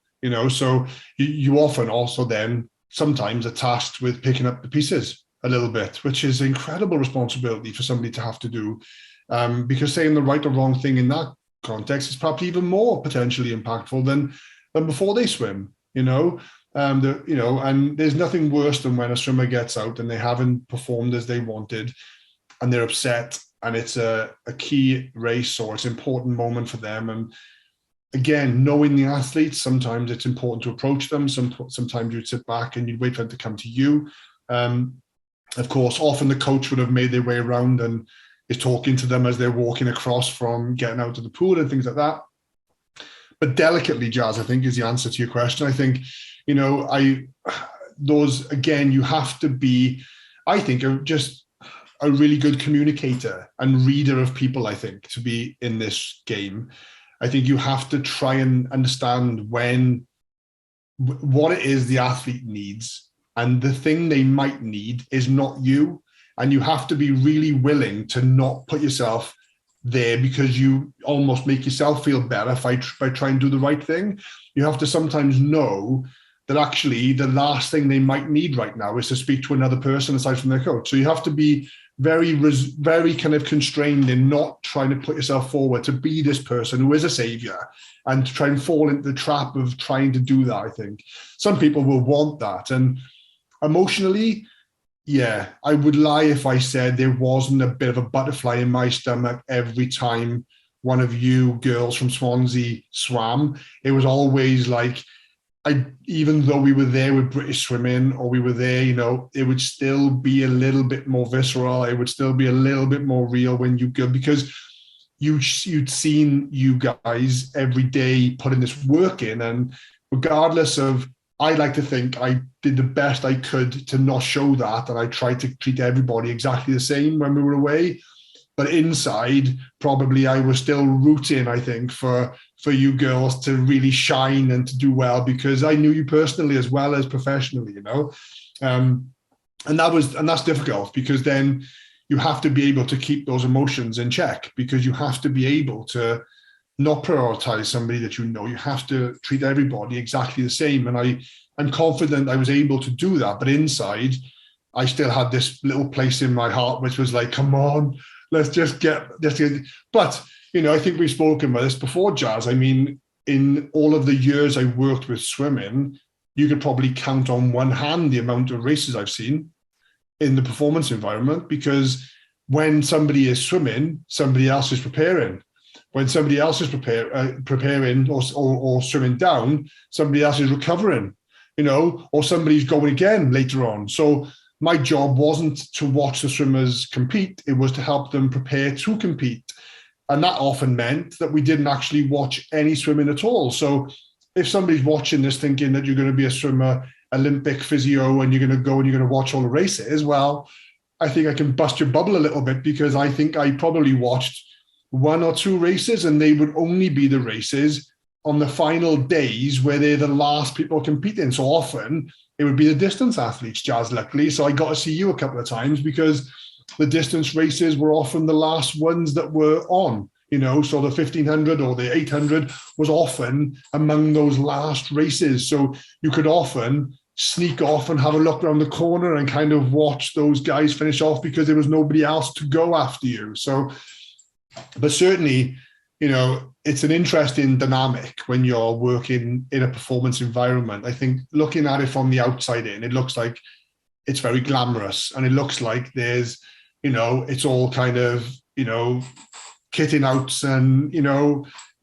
so you often also then sometimes are tasked with picking up the pieces a little bit, which is incredible responsibility for somebody to have to do, because saying the right or wrong thing in that context is perhaps even more potentially impactful than before they swim, and there's nothing worse than when a swimmer gets out and they haven't performed as they wanted and they're upset, and it's a key race or it's an important moment for them. And again, knowing the athletes, sometimes it's important to approach them. Sometimes you'd sit back and you'd wait for them to come to you. Of course, often the coach would have made their way around and is talking to them as they're walking across from getting out of the pool and things like that. But delicately, Jazz, I think, is the answer to your question. I think, again, you have to be, I think, just a really good communicator and reader of people, I think, to be in this game. I think you have to try and understand what it is the athlete needs, and the thing they might need is not you. And you have to be really willing to not put yourself there because you almost make yourself feel better by trying to do the right thing. You have to sometimes know that actually the last thing they might need right now is to speak to another person aside from their coach. So you have to be very kind of constrained in not trying to put yourself forward to be this person who is a savior and to try and fall into the trap of trying to do that. I think some people will want that. And emotionally, yeah, I would lie if I said there wasn't a bit of a butterfly in my stomach every time one of you girls from Swansea swam. It was always like, even though we were there with British Swimming or we were there, it would still be a little bit more visceral. It would still be a little bit more real when you go, because you'd seen you guys every day putting this work in. And regardless of, I like to think I did the best I could to not show that. And I tried to treat everybody exactly the same when we were away. But inside, probably I was still rooting, I think, for you girls to really shine and to do well, because I knew you personally as well as professionally, and that's difficult, because then you have to be able to keep those emotions in check, because you have to be able to not prioritize somebody that you have to treat everybody exactly the same. And I'm confident I was able to do that, but inside I still had this little place in my heart which was like, come on, let's just get. But I think we've spoken about this before, Jazz. I mean, in all of the years I worked with swimming, you could probably count on one hand the amount of races I've seen in the performance environment, because when somebody is swimming, somebody else is preparing. When somebody else is preparing or swimming down, somebody else is recovering, or somebody's going again later on. So my job wasn't to watch the swimmers compete. It was to help them prepare to compete. And that often meant that we didn't actually watch any swimming at all. So if somebody's watching this thinking that you're going to be a swimmer, Olympic physio, and you're going to go and you're going to watch all the races, well, I think I can bust your bubble a little bit, because I think I probably watched one or two races, and they would only be the races on the final days where they're the last people competing. So often it would be the distance athletes, Jazz, luckily. So I got to see you a couple of times, because the distance races were often the last ones that were on, so the 1500 or the 800 was often among those last races. So you could often sneak off and have a look around the corner and kind of watch those guys finish off, because there was nobody else to go after you. So, but certainly, it's an interesting dynamic when you're working in a performance environment. I think looking at it from the outside in, it looks like it's very glamorous, and it looks like there's, it's all kind of, kitting outs and,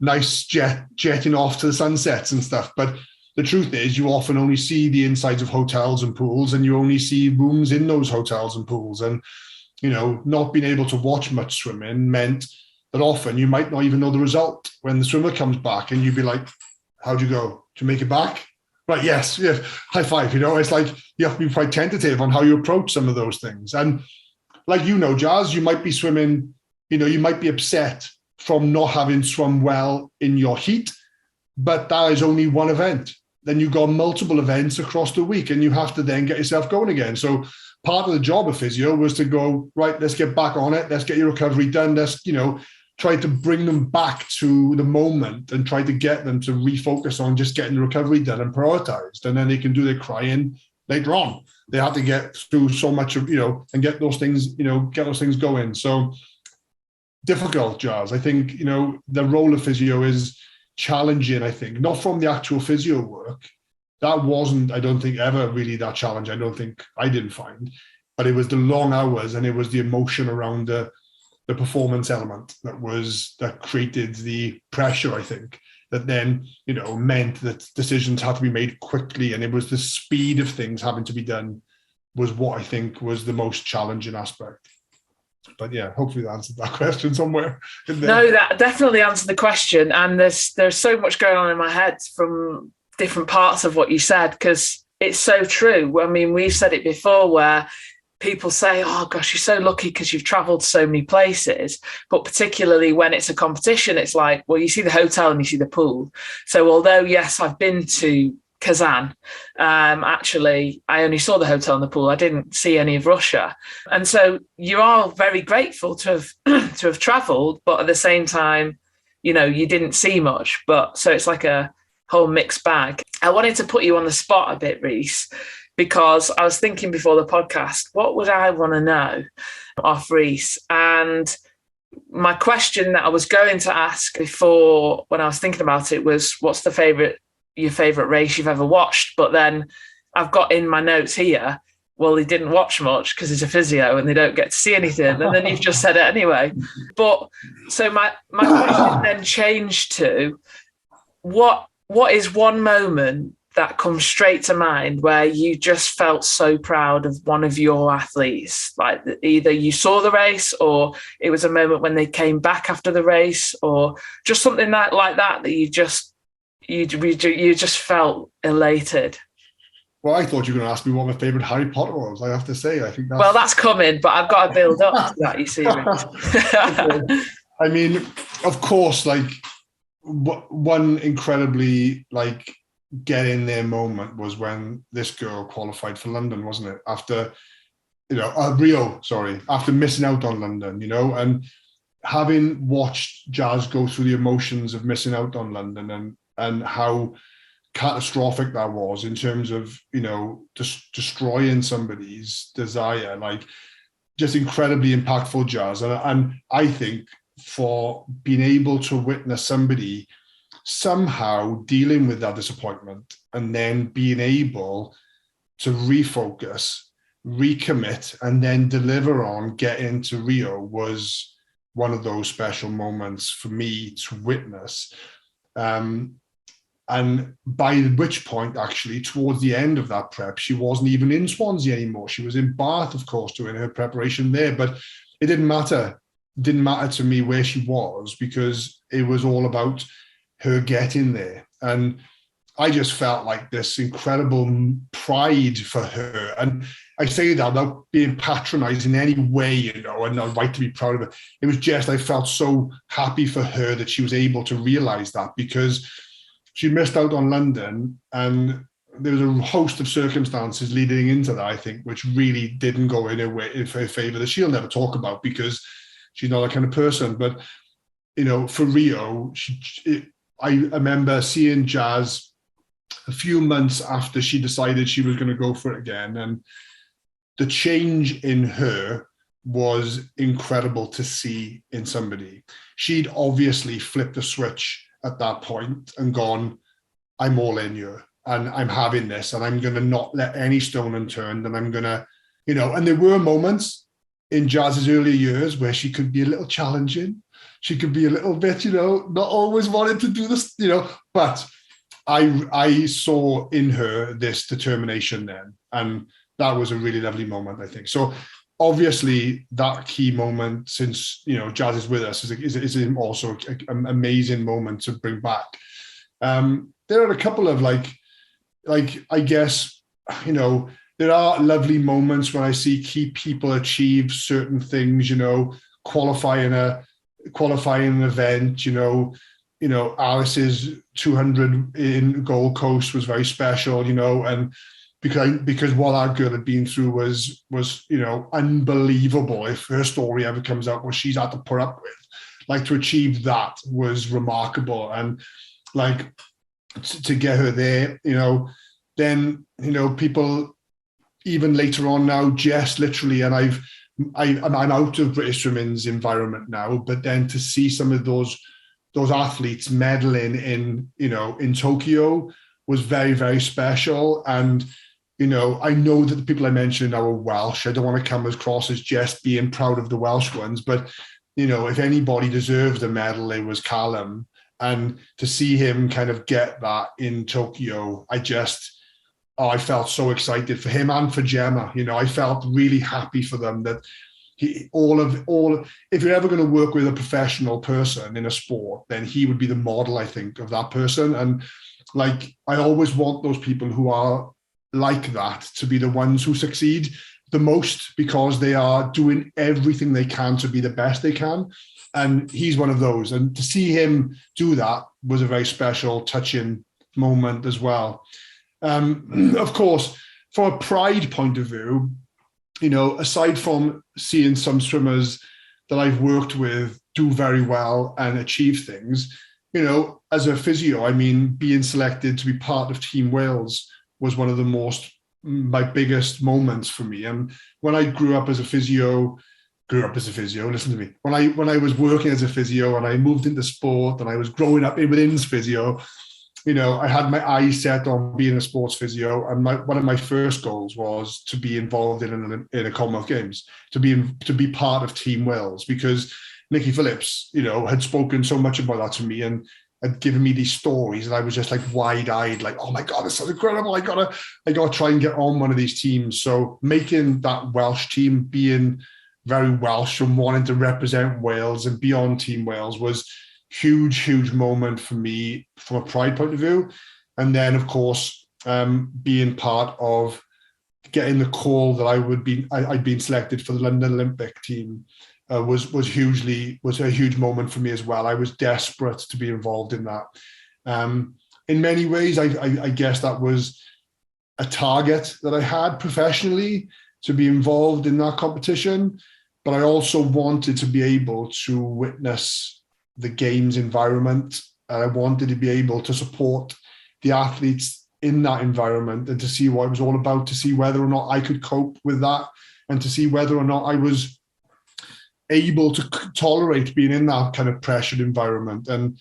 nice jetting off to the sunsets and stuff. But the truth is, you often only see the insides of hotels and pools, and you only see rooms in those hotels and pools. And, not being able to watch much swimming meant that often you might not even know the result when the swimmer comes back, and you'd be like, how'd you go? Did you make it back? Right, yes, high five. It's like you have to be quite tentative on how you approach some of those things. And like, Jazz, you might be swimming, you might be upset from not having swum well in your heat, but that is only one event. Then you've got multiple events across the week, and you have to then get yourself going again. So part of the job of physio was to go, right, let's get back on it. Let's get your recovery done. Let's, try to bring them back to the moment and try to get them to refocus on just getting the recovery done and prioritized. And then they can do their crying later on. They have to get through so much of, and get those things, get those things going. So difficult, Jazz. I think, the role of physio is challenging, I think, not from the actual physio work. That wasn't, I don't think, ever really that challenge. I didn't find, but it was the long hours, and it was the emotion around the performance element that created the pressure, I think, that then, meant that decisions had to be made quickly. And it was the speed of things having to be done was what I think was the most challenging aspect. But yeah, hopefully that answered that question somewhere. No, that definitely answered the question. And there's so much going on in my head from different parts of what you said, because it's so true. I mean, we've said it before where people say, oh gosh, you're so lucky because you've traveled so many places. But particularly when it's a competition, it's like, well, you see the hotel and you see the pool. So although, yes, I've been to Kazan, actually, I only saw the hotel and the pool. I didn't see any of Russia. And so you are very grateful to have to have traveled, but at the same time, you didn't see much. But so it's like a whole mixed bag. I wanted to put you on the spot a bit, Rhys, because I was thinking before the podcast, what would I want to know of Rhys? And my question that I was going to ask before, when I was thinking about it, was, what's your favourite race you've ever watched? But then I've got in my notes here, well, he didn't watch much because he's a physio and they don't get to see anything. And then you've just said it anyway. But so my question then changed to, what is one moment that comes straight to mind where you just felt so proud of one of your athletes? Like either you saw the race, or it was a moment when they came back after the race, or just something like that you just felt elated. Well, I thought you were going to ask me what my favourite Harry Potter was. I have to say, I think that's... Well, that's coming, but I've got to build up to that, you see. I mean, of course, like one incredibly get in there moment was when this girl qualified for London, wasn't it? After, after missing out on London, and having watched Jazz go through the emotions of missing out on London and how catastrophic that was in terms of, destroying somebody's desire, just incredibly impactful, Jazz. And I think for being able to witness somebody somehow dealing with that disappointment and then being able to refocus, recommit, and then deliver on getting to Rio was one of those special moments for me to witness. And by which point, actually, towards the end of that prep, she wasn't even in Swansea anymore. She was in Bath, of course, doing her preparation there, but it didn't matter. It didn't matter to me where she was, because it was all about her getting there. And I just felt like this incredible pride for her. And I say that without being patronizing in any way, and not right to be proud of it. It was just, I felt so happy for her that she was able to realize that, because she missed out on London, and there was a host of circumstances leading into that, I think, which really didn't go in her favor, that she'll never talk about because she's not that kind of person. But, for Rio, I remember seeing Jazz a few months after she decided she was going to go for it again. And the change in her was incredible to see in somebody. She'd obviously flipped the switch at that point and gone, I'm all in here and I'm having this, and I'm going to not let any stone unturned. And I'm going to, and there were moments in Jazz's earlier years where she could be a little challenging, she could be a little bit, not always wanting to do this, but I saw in her this determination then, and that was a really lovely moment, I think. So obviously that key moment, since Jazz is with us, is also an amazing moment to bring back. There are a couple of like I guess there are lovely moments when I see key people achieve certain things, qualifying an event, Alice's 200 in Gold Coast was very special, and because what our girl had been through was unbelievable. If her story ever comes out, what she's had to put up with, like, to achieve that was remarkable. And like to get her there, then people even later on now, just literally, and I'm out of British Swimming's environment now, but then to see some of those athletes medaling in Tokyo was very, very special. And I know that the people I mentioned now are Welsh. I don't want to come across as just being proud of the Welsh ones, but if anybody deserved a medal, it was Callum. And to see him kind of get that in Tokyo, I felt so excited for him and for Gemma. I felt really happy for them that if you're ever going to work with a professional person in a sport, then he would be the model, I think, of that person. And like, I always want those people who are like that to be the ones who succeed the most, because they are doing everything they can to be the best they can. And he's one of those. And to see him do that was a very special, touching moment as well. Of course, from a pride point of view, aside from seeing some swimmers that I've worked with do very well and achieve things, as a physio, being selected to be part of Team Wales was one of my biggest moments for me. And when I grew up as a physio, listen to me. When I was working as a physio and I moved into sport and I was growing up within physio, I had my eyes set on being a sports physio, and one of my first goals was to be involved in a Commonwealth Games, to be part of Team Wales, because Nicky Phillips, had spoken so much about that to me and had given me these stories, and I was just like wide-eyed, like, oh my God, this is incredible! I gotta try and get on one of these teams. So making that Welsh team, being very Welsh and wanting to represent Wales and be on Team Wales was huge moment for me from a pride point of view. And then, of course, being part of getting the call that I'd been selected for the London Olympic team was a huge moment for me as well. I was desperate to be involved in that. In many ways, I guess that was a target that I had professionally, to be involved in that competition, but I also wanted to be able to witness the games environment, and I wanted to be able to support the athletes in that environment and to see what it was all about, to see whether or not I could cope with that, and to see whether or not I was able to tolerate being in that kind of pressured environment. And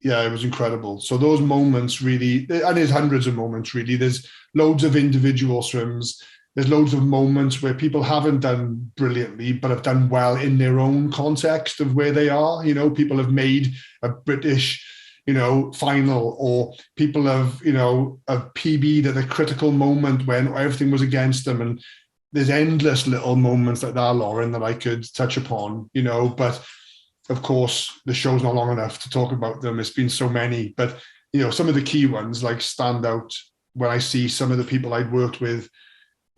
yeah, it was incredible. So those moments really, and there's hundreds of moments really, there's loads of individual swims, there's loads of moments where people haven't done brilliantly, but have done well in their own context of where they are. People have made a British, final, or people have, have PB'd at a critical moment when everything was against them. And there's endless little moments like that, Lauren, that I could touch upon, but of course the show's not long enough to talk about them. It's been so many, but, some of the key ones like stand out when I see some of the people I'd worked with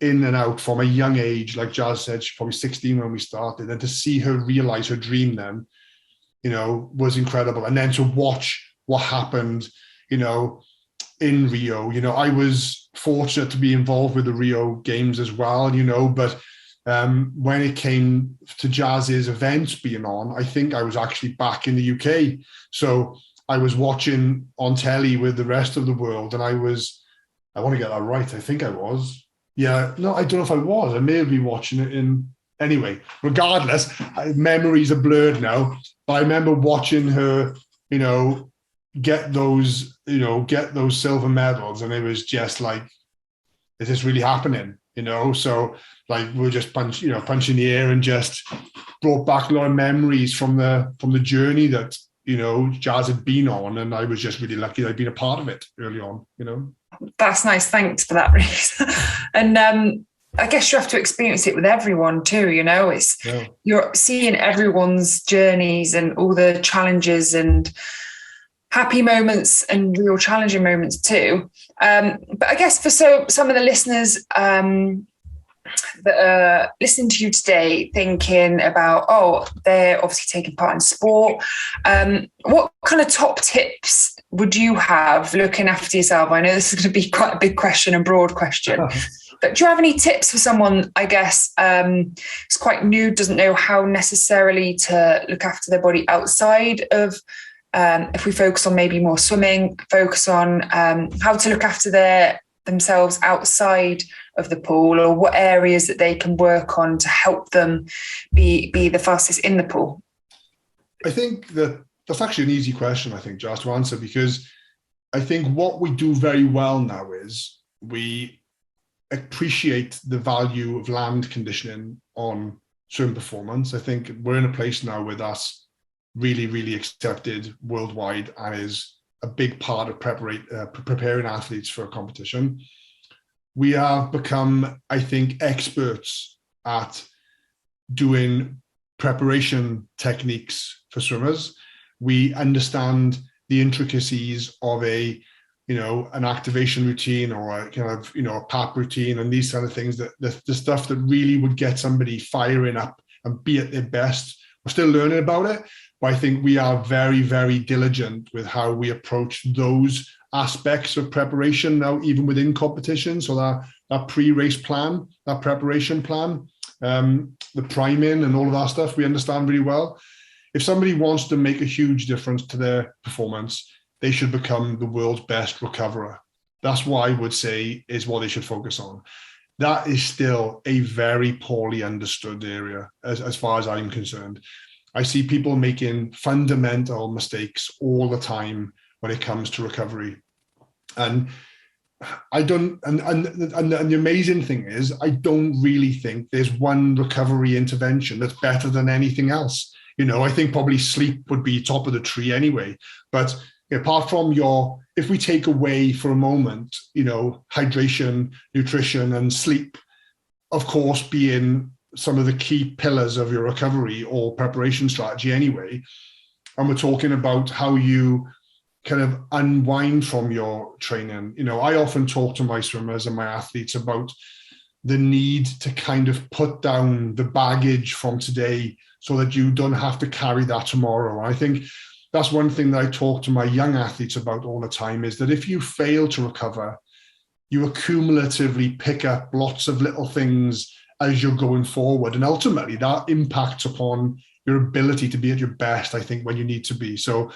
in and out from a young age. Like Jazz said, she's probably 16 when we started, and to see her realize her dream then, was incredible. And then to watch what happened, in Rio, I was fortunate to be involved with the Rio Games as well, but when it came to Jazz's events being on, I think I was actually back in the UK. So I was watching on telly with the rest of the world, and I want to get that right, I think I was. Yeah, no, I don't know if I was. I may have been watching it anyway, regardless, memories are blurred now. But I remember watching her, get those silver medals, and it was just like, is this really happening? So like we're just punching the air, and just brought back a lot of memories from the journey that, Jazz had been on. And I was just really lucky that I'd been a part of it early on, That's nice. Thanks for that, Rhys. And I guess you have to experience it with everyone too, You're seeing everyone's journeys and all the challenges and happy moments and real challenging moments too. But I guess for some of the listeners that are listening to you today, thinking about, they're obviously taking part in sport. What kind of top tips would you have looking after yourself? I know this is going to be quite a big question and broad question, but do you have any tips for someone, I guess, is quite new, doesn't know how necessarily to look after their body outside of, if we focus on maybe more swimming, focus on how to look after themselves outside of the pool, or what areas that they can work on to help them be the fastest in the pool? I think that's actually an easy question, I think, Jazz, to answer, because I think what we do very well now is we appreciate the value of land conditioning on swim performance. I think we're in a place now where that's really, really accepted worldwide and is a big part of preparing athletes for a competition. We have become, I think, experts at doing preparation techniques for swimmers. We understand the intricacies of an activation routine, or a kind of, a PAP routine, and these kind of things, that the stuff that really would get somebody firing up and be at their best. We're still learning about it, but I think we are very, very diligent with how we approach those aspects of preparation now, even within competition. So that pre-race plan, that preparation plan, the priming and all of that stuff, we understand really well. If somebody wants to make a huge difference to their performance, they should become the world's best recoverer. That's what I would say is what they should focus on. That is still a very poorly understood area as far as I'm concerned. I see people making fundamental mistakes all the time when it comes to recovery. And I don't, and the amazing thing is, I don't really think there's one recovery intervention that's better than anything else. I think probably sleep would be top of the tree anyway. But apart from if we take away for a moment, hydration, nutrition, and sleep, of course, being some of the key pillars of your recovery or preparation strategy anyway. And we're talking about how you kind of unwind from your training. I often talk to my swimmers and my athletes about the need to kind of put down the baggage from today so that you don't have to carry that tomorrow. And I think that's one thing that I talk to my young athletes about all the time, is that if you fail to recover, you accumulatively pick up lots of little things as you're going forward. And ultimately that impacts upon your ability to be at your best, I think, when you need to be. So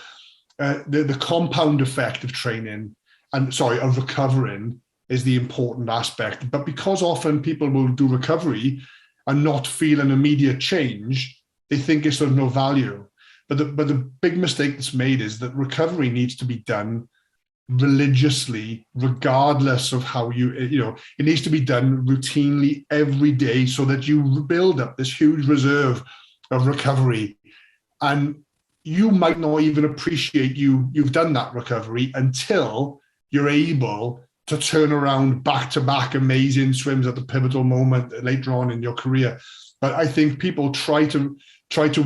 the compound effect of training of recovering is the important aspect. But because often people will do recovery and not feel an immediate change, they think it's of no value. But the big mistake that's made is that recovery needs to be done religiously, regardless of how it needs to be done routinely every day, so that you build up this huge reserve of recovery. And you might not even appreciate you've done that recovery until you're able to turn around back-to-back amazing swims at the pivotal moment later on in your career. But I think people try to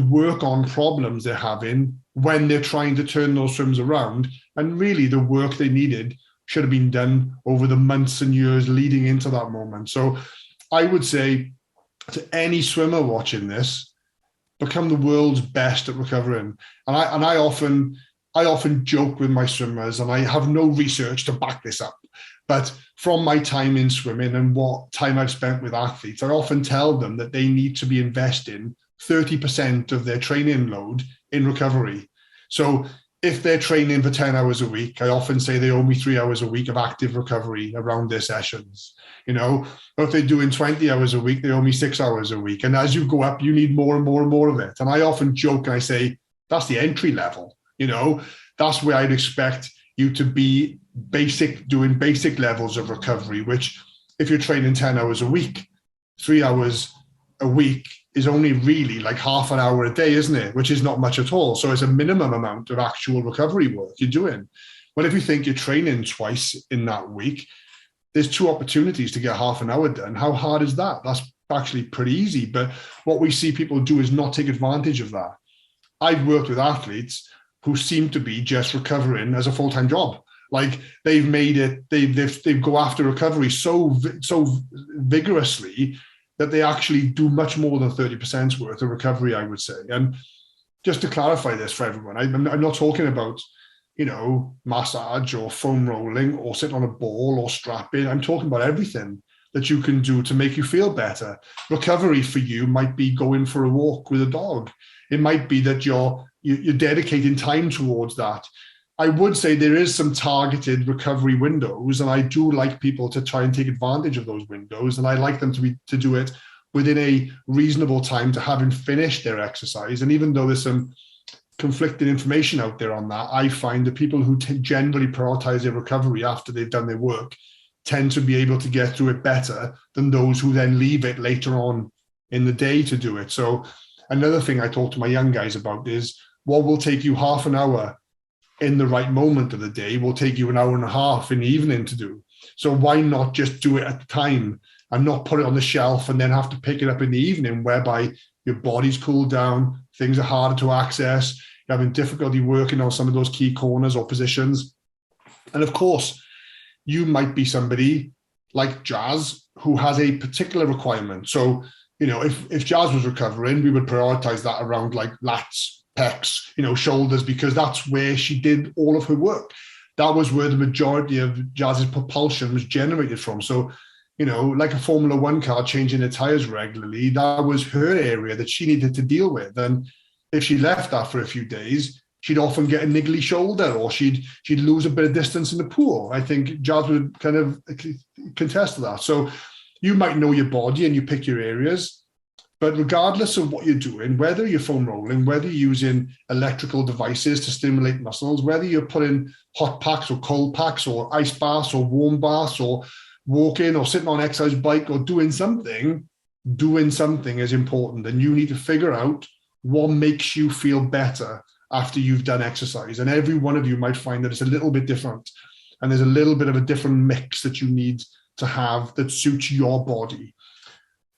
work on problems they're having when they're trying to turn those swims around. And really the work they needed should have been done over the months and years leading into that moment. So I would say to any swimmer watching this, become the world's best at recovering. And I often joke with my swimmers, and I have no research to back this up, but from my time in swimming and what time I've spent with athletes, I often tell them that they need to be investing 30% of their training load in recovery. So if they're training for 10 hours a week, I often say they owe me 3 hours a week of active recovery around their sessions. Or if they're doing 20 hours a week, they owe me 6 hours a week. And as you go up, you need more and more and more of it. And I often joke and I say, that's the entry level. That's where I'd expect you to be doing basic levels of recovery, which if you're training 10 hours a week, 3 hours a week is only really like half an hour a day, isn't it? Which is not much at all. So it's a minimum amount of actual recovery work you're doing. Well, if you think you're training twice in that week, there's 2 opportunities to get half an hour done. How hard is that? That's actually pretty easy. But what we see people do is not take advantage of that. I've worked with athletes who seem to be just recovering as a full-time job. Like they've made it, they go after recovery so vigorously that they actually do much more than 30% worth of recovery, I would say. And just to clarify this for everyone, I'm not talking about, massage or foam rolling or sitting on a ball or strapping. I'm talking about everything that you can do to make you feel better. Recovery for you might be going for a walk with a dog. It might be that you're dedicating time towards that. I would say there is some targeted recovery windows, and I do like people to try and take advantage of those windows, and I like them to do it within a reasonable time to having finished their exercise. And even though there's some conflicting information out there on that, I find the people who generally prioritize their recovery after they've done their work tend to be able to get through it better than those who then leave it later on in the day to do it. So another thing I talk to my young guys about is what will take you half an hour in the right moment of the day will take you an hour and a half in the evening to do. So why not just do it at the time and not put it on the shelf and then have to pick it up in the evening, whereby your body's cooled down, things are harder to access, you're having difficulty working on some of those key corners or positions. And of course, you might be somebody like Jazz who has a particular requirement. So, if Jazz was recovering, we would prioritize that around like lats, pecs, shoulders, because that's where she did all of her work. That was where the majority of Jazz's propulsion was generated from. So, like a Formula One car changing the tires regularly, that was her area that she needed to deal with. And if she left that for a few days, she'd often get a niggly shoulder, or she'd lose a bit of distance in the pool. I think Jazz would kind of contest to that. So you might know your body and you pick your areas. But regardless of what you're doing, whether you're foam rolling, whether you're using electrical devices to stimulate muscles, whether you're putting hot packs or cold packs or ice baths or warm baths or walking or sitting on an exercise bike or doing something is important. And you need to figure out what makes you feel better after you've done exercise. And every one of you might find that it's a little bit different. And there's a little bit of a different mix that you need to have that suits your body.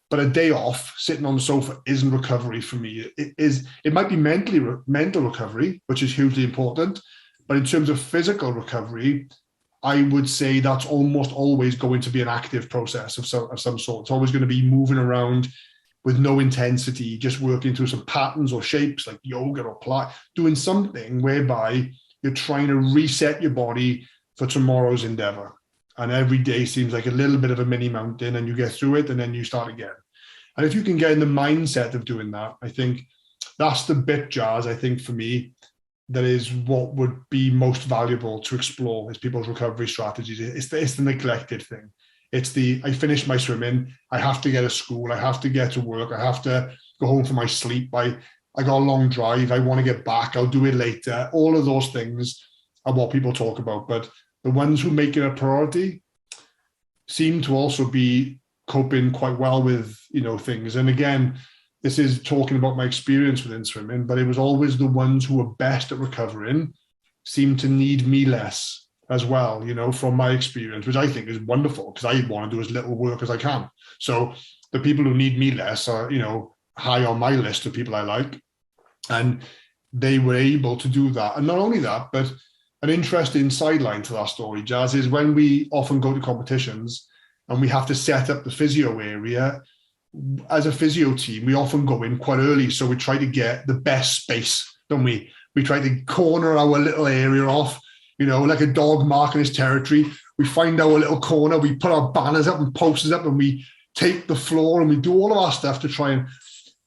But a day off sitting on the sofa isn't recovery for me. It might be mental recovery, which is hugely important. But in terms of physical recovery, I would say that's almost always going to be an active process of some sort. It's always going to be moving around with no intensity, just working through some patterns or shapes like yoga or Pilates, doing something whereby you're trying to reset your body for tomorrow's endeavor. And every day seems like a little bit of a mini mountain, and you get through it and then you start again. And if you can get in the mindset of doing that, I think that's the bit, Jazz, I think for me, that is what would be most valuable to explore is people's recovery strategies. It's the neglected thing. It's I finished my swimming, I have to get to school, I have to get to work, I have to go home for my sleep, I got a long drive, I want to get back, I'll do it later. All of those things are what people talk about. But the ones who make it a priority seem to also be coping quite well with, things. And again, this is talking about my experience within swimming, but it was always the ones who were best at recovering seem to need me less as well, from my experience, which I think is wonderful because I want to do as little work as I can. So the people who need me less are, high on my list of people I like. And they were able to do that. And not only that, but an interesting sideline to that story, Jazz, is when we often go to competitions and we have to set up the physio area. As a physio team, we often go in quite early. So we try to get the best space, don't we? We try to corner our little area off, like a dog marking his territory. We find our little corner, we put our banners up and posters up, and we tape the floor and we do all of our stuff to try and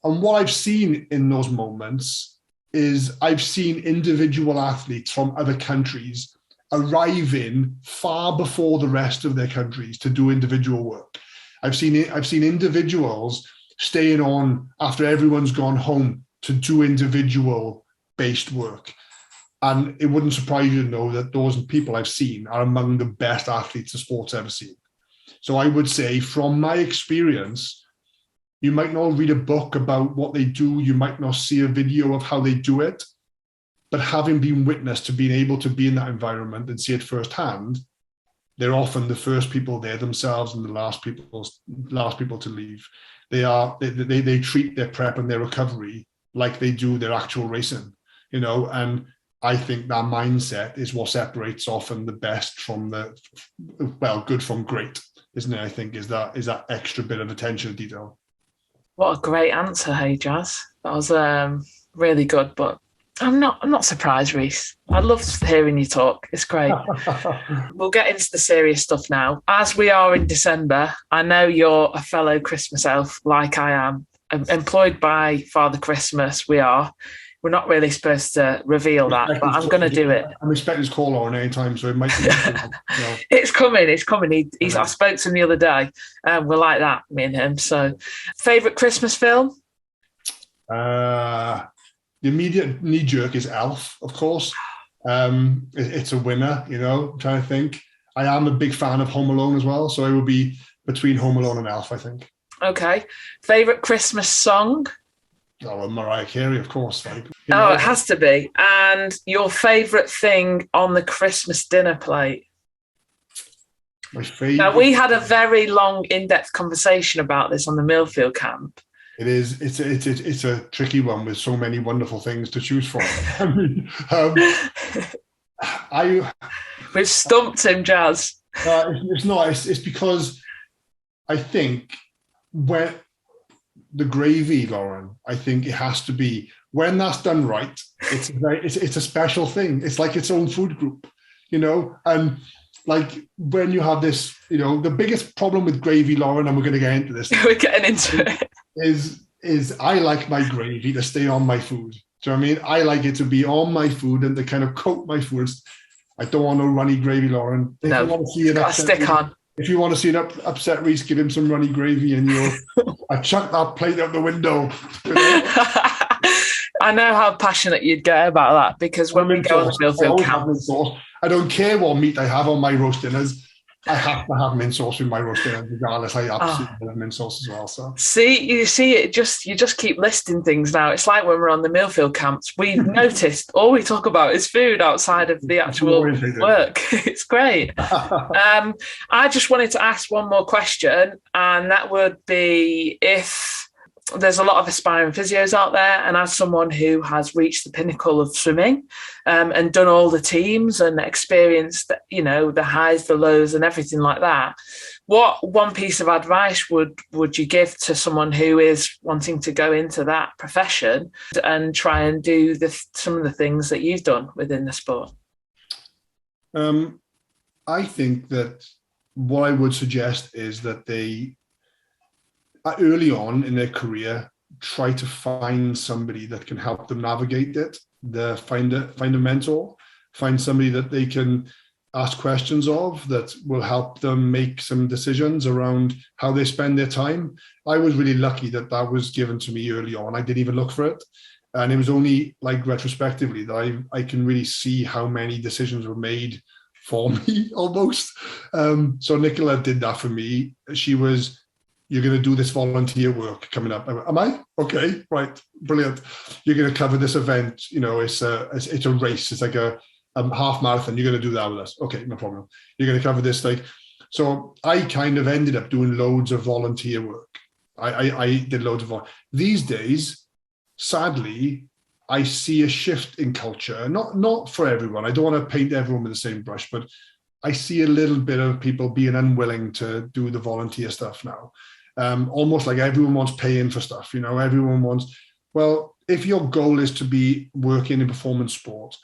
what I've seen in those moments is I've seen individual athletes from other countries arriving far before the rest of their countries to do individual work. I've seen individuals staying on after everyone's gone home to do individual based work. And it wouldn't surprise you to know that those people I've seen are among the best athletes the sport's ever seen. So I would say, from my experience, you might not read a book about what they do, you might not see a video of how they do it, but having been witness to being able to be in that environment and see it firsthand, they're often the first people there themselves and the last people to leave. They treat their prep and their recovery like they do their actual racing, and I think that mindset is what separates often the best from good from great, isn't it? I think is that extra bit of attention to detail. What a great answer, hey Jazz. That was really good, but I'm not surprised, Rhys. I love hearing you talk. It's great. We'll get into the serious stuff now. As we are in December, I know you're a fellow Christmas elf like I am. Employed by Father Christmas, we are. We're not really supposed to reveal that, but I'm going to do it. I'm expecting his call on any time, so it might be. It's coming. I spoke to him the other day. We're like that, me and him. So, favourite Christmas film? The immediate knee jerk is Elf, of course. It's a winner, I'm trying to think. I am a big fan of Home Alone as well, so it will be between Home Alone and Elf, I think. Okay. Favourite Christmas song? Oh, Mariah Carey, of course. It has to be. And your favourite thing on the Christmas dinner plate? My favourite. Now, we had a very long, in-depth conversation about this on the Millfield camp. It is. It's a tricky one with so many wonderful things to choose from. We've stumped him, Jazz. It's not. It's because I think when the gravy, Lauren, I think it has to be, when that's done right, it's a special thing. It's like its own food group, and like when you have this, the biggest problem with gravy, Lauren, and we're going to get into this. We're getting into it. Is I like my gravy to stay on my food. Do you know what I mean? I like it to be on my food and to kind of coat my food. I don't want no runny gravy, Lauren. If you want to see it stick on. If you want to see an upset Rhys, give him some runny gravy and I chuck that plate out the window. I know how passionate you'd get about that, because when we go on the Millfield camp, I don't care what meat I have on my roast dinners. I have to have mint sauce with my roast dinners, regardless. I absolutely love mint sauce as well. So you just keep listing things now. It's like when we're on the Millfield camps, we've noticed all we talk about is food outside of the actual work. It's great. I just wanted to ask one more question, and that would be, if there's a lot of aspiring physios out there, and as someone who has reached the pinnacle of swimming and done all the teams and experienced, the highs, the lows and everything like that, what one piece of advice would you give to someone who is wanting to go into that profession and try and do some of the things that you've done within the sport? I think that what I would suggest is that they, early on in their career, try to find somebody that can help them navigate it. Find a mentor, find somebody that they can ask questions of that will help them make some decisions around how they spend their time. I was really lucky that was given to me early on. I didn't even look for it. And it was only like retrospectively that I can really see how many decisions were made for me almost. So Nicola did that for me. She was, you're going to do this volunteer work coming up. Am I? Okay, right, brilliant. You're going to cover this event. It's a race. It's like a half marathon. You're going to do that with us. Okay, no problem. You're going to cover this. So I kind of ended up doing loads of volunteer work. I did loads of these days. Sadly, I see a shift in culture. Not for everyone. I don't want to paint everyone with the same brush, but I see a little bit of people being unwilling to do the volunteer stuff now. Almost like everyone wants paying for stuff. Everyone wants. Well, if your goal is to be working in performance sport,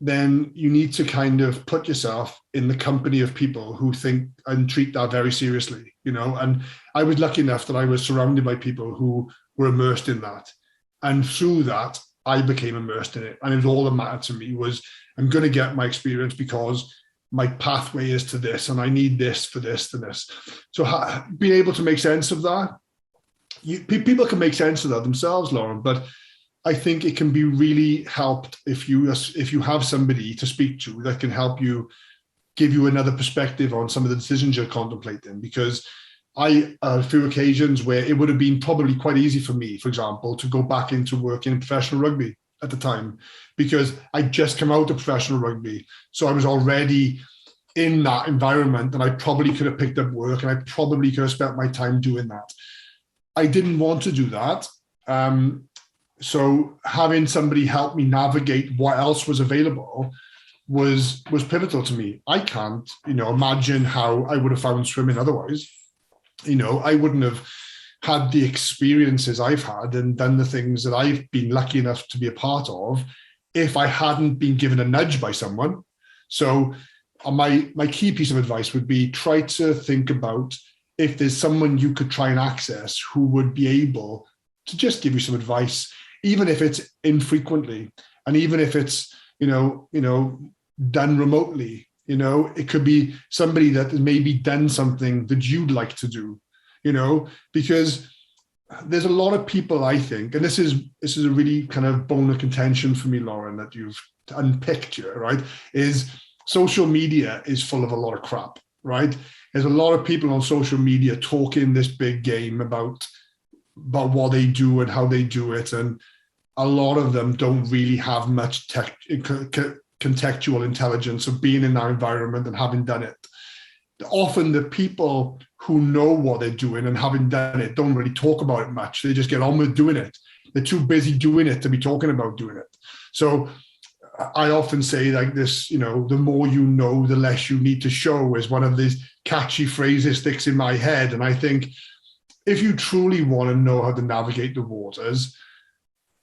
then you need to kind of put yourself in the company of people who think and treat that very seriously. And I was lucky enough that I was surrounded by people who were immersed in that. And through that, I became immersed in it. And it was all that mattered to me was, I'm going to get my experience because my pathway is to this and I need this for this and this. So being able to make sense of that, people can make sense of that themselves, Lauren, but I think it can be really helped if you have somebody to speak to that can help you give you another perspective on some of the decisions you're contemplating. Because I, a few occasions where it would have been probably quite easy for me, for example, to go back into working in professional rugby at the time, because I'd just come out of professional rugby. So I was already in that environment, and I probably could have picked up work, and I probably could have spent my time doing that. I didn't want to do that. So having somebody help me navigate what else was available was pivotal to me. I can't, imagine how I would have found swimming otherwise. I wouldn't have had the experiences I've had and done the things that I've been lucky enough to be a part of if I hadn't been given a nudge by someone. So my key piece of advice would be, try to think about if there's someone you could try and access who would be able to just give you some advice, even if it's infrequently, and even if it's, done remotely. It could be somebody that has maybe done something that you'd like to do, because there's a lot of people, I think, and this is a really kind of bone of contention for me, Lauren, that you've unpicked here, right? Is social media is full of a lot of crap, right? There's a lot of people on social media talking this big game about what they do and how they do it. And a lot of them don't really have much contextual intelligence of being in that environment and having done it. Often the people who know what they're doing and having done it don't really talk about it much. They just get on with doing it. They're too busy doing it to be talking about doing it. So I often say like this, the more you know, the less you need to show, is one of these catchy phrases sticks in my head. And I think if you truly want to know how to navigate the waters,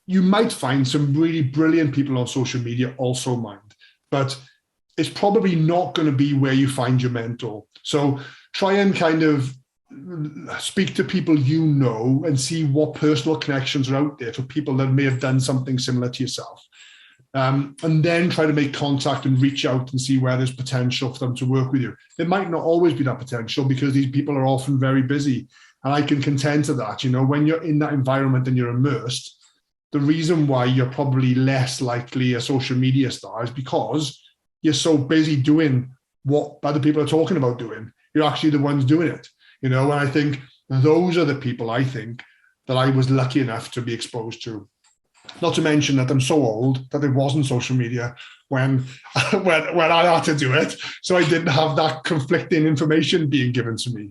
you might find some really brilliant people on social media also mind, but it's probably not going to be where you find your mentor. So try and kind of speak to people and see what personal connections are out there for people that may have done something similar to yourself. And then try to make contact and reach out and see where there's potential for them to work with you. There might not always be that potential because these people are often very busy. And I can contend to that, when you're in that environment and you're immersed, the reason why you're probably less likely a social media star is because you're so busy doing what other people are talking about doing. You're actually the ones doing it, and I think those are the people I think that I was lucky enough to be exposed to. Not to mention that I'm so old that there wasn't social media when I had to do it. So I didn't have that conflicting information being given to me,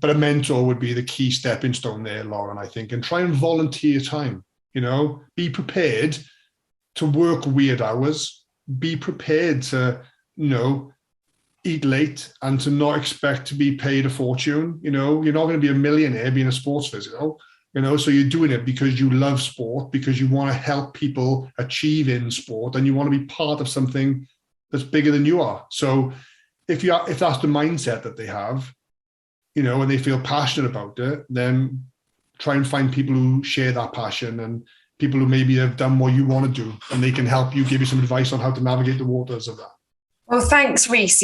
But a mentor would be the key stepping stone there, Lauren, I think. And try and volunteer your time, Be prepared to work weird hours. Be prepared to, eat late and to not expect to be paid a fortune. You're not going to be a millionaire being a sports physio. So you're doing it because you love sport, because you want to help people achieve in sport, and you want to be part of something that's bigger than you are. So if that's the mindset that they have, and they feel passionate about it, then try and find people who share that passion and people who maybe have done what you want to do, and they can help you, give you some advice on how to navigate the waters of that. Well, thanks, Rhys.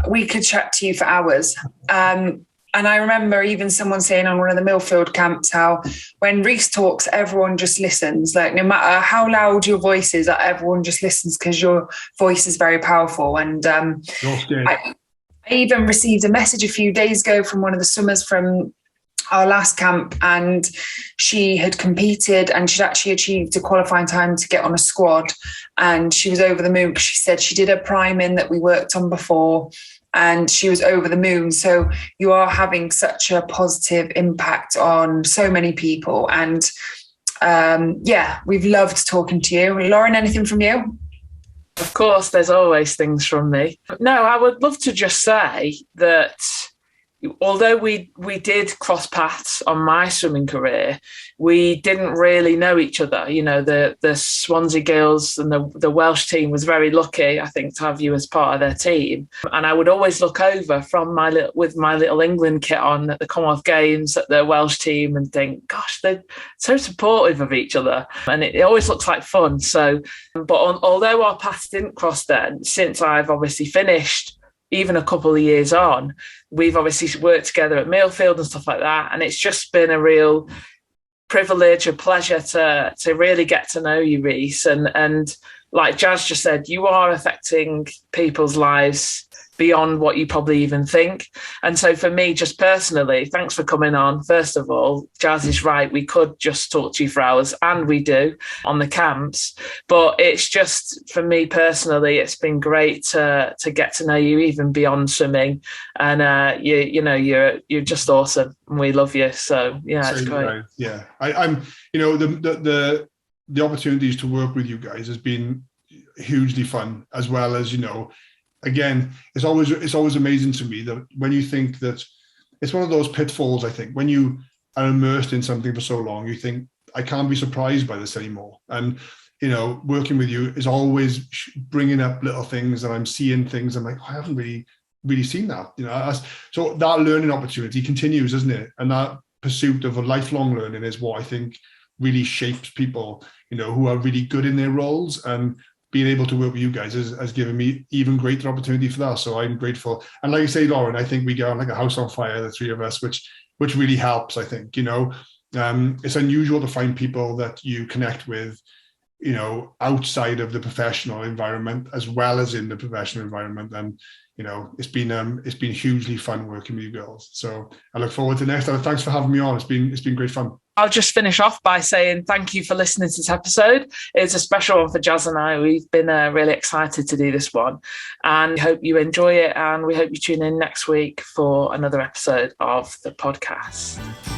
We could chat to you for hours. And I remember even someone saying on one of the Millfield camps how when Rhys talks, everyone just listens. Like, no matter how loud your voice is, everyone just listens because your voice is very powerful. And I even received a message a few days ago from one of the swimmers from our last camp, and she had competed and she'd actually achieved a qualifying time to get on a squad. And she was over the moon because she said she did a priming that we worked on before, and she was over the moon. So you are having such a positive impact on so many people. And we've loved talking to you. Lauren, anything from you? Of course, there's always things from me. No, I would love to just say that although we did cross paths on my swimming career, we didn't really know each other. The Swansea girls and the Welsh team was very lucky, I think, to have you as part of their team. And I would always look over with my little England kit on at the Commonwealth Games at the Welsh team and think, gosh, they're so supportive of each other. And it always looks like fun. So, but although our paths didn't cross then, since I've obviously finished, even a couple of years on, we've obviously worked together at Millfield and stuff like that. And it's just been a real privilege, a pleasure to really get to know you, Rhys. And like Jazz just said, you are affecting people's lives beyond what you probably even think. And so for me, just personally, thanks for coming on. First of all, Jazz is right. We could just talk to you for hours, and we do on the camps. But it's just, for me personally, it's been great to get to know you even beyond swimming. And you're just awesome. And we love you. So yeah, it's great. Right. Yeah. I'm the opportunities to work with you guys has been hugely fun, as well as, again, it's always amazing to me that when you think that it's one of those pitfalls, I think, when you are immersed in something for so long, you think, I can't be surprised by this anymore. And, working with you is always bringing up little things, and I'm seeing things. I'm like, I haven't really seen that, so that learning opportunity continues, isn't it? And that pursuit of a lifelong learning is what I think really shapes people, who are really good in their roles. And being able to work with you guys has given me even greater opportunity for that. So I'm grateful. And like you say, Lauren, I think we get on like a house on fire, the three of us, which really helps, I think. It's unusual to find people that you connect with, outside of the professional environment as well as in the professional environment. And, it's been hugely fun working with you girls. So I look forward to next time. Thanks for having me on. It's been great fun. I'll just finish off by saying thank you for listening to this episode. It's a special one for Jazz and I. We've been really excited to do this one, and we hope you enjoy it. And we hope you tune in next week for another episode of the podcast.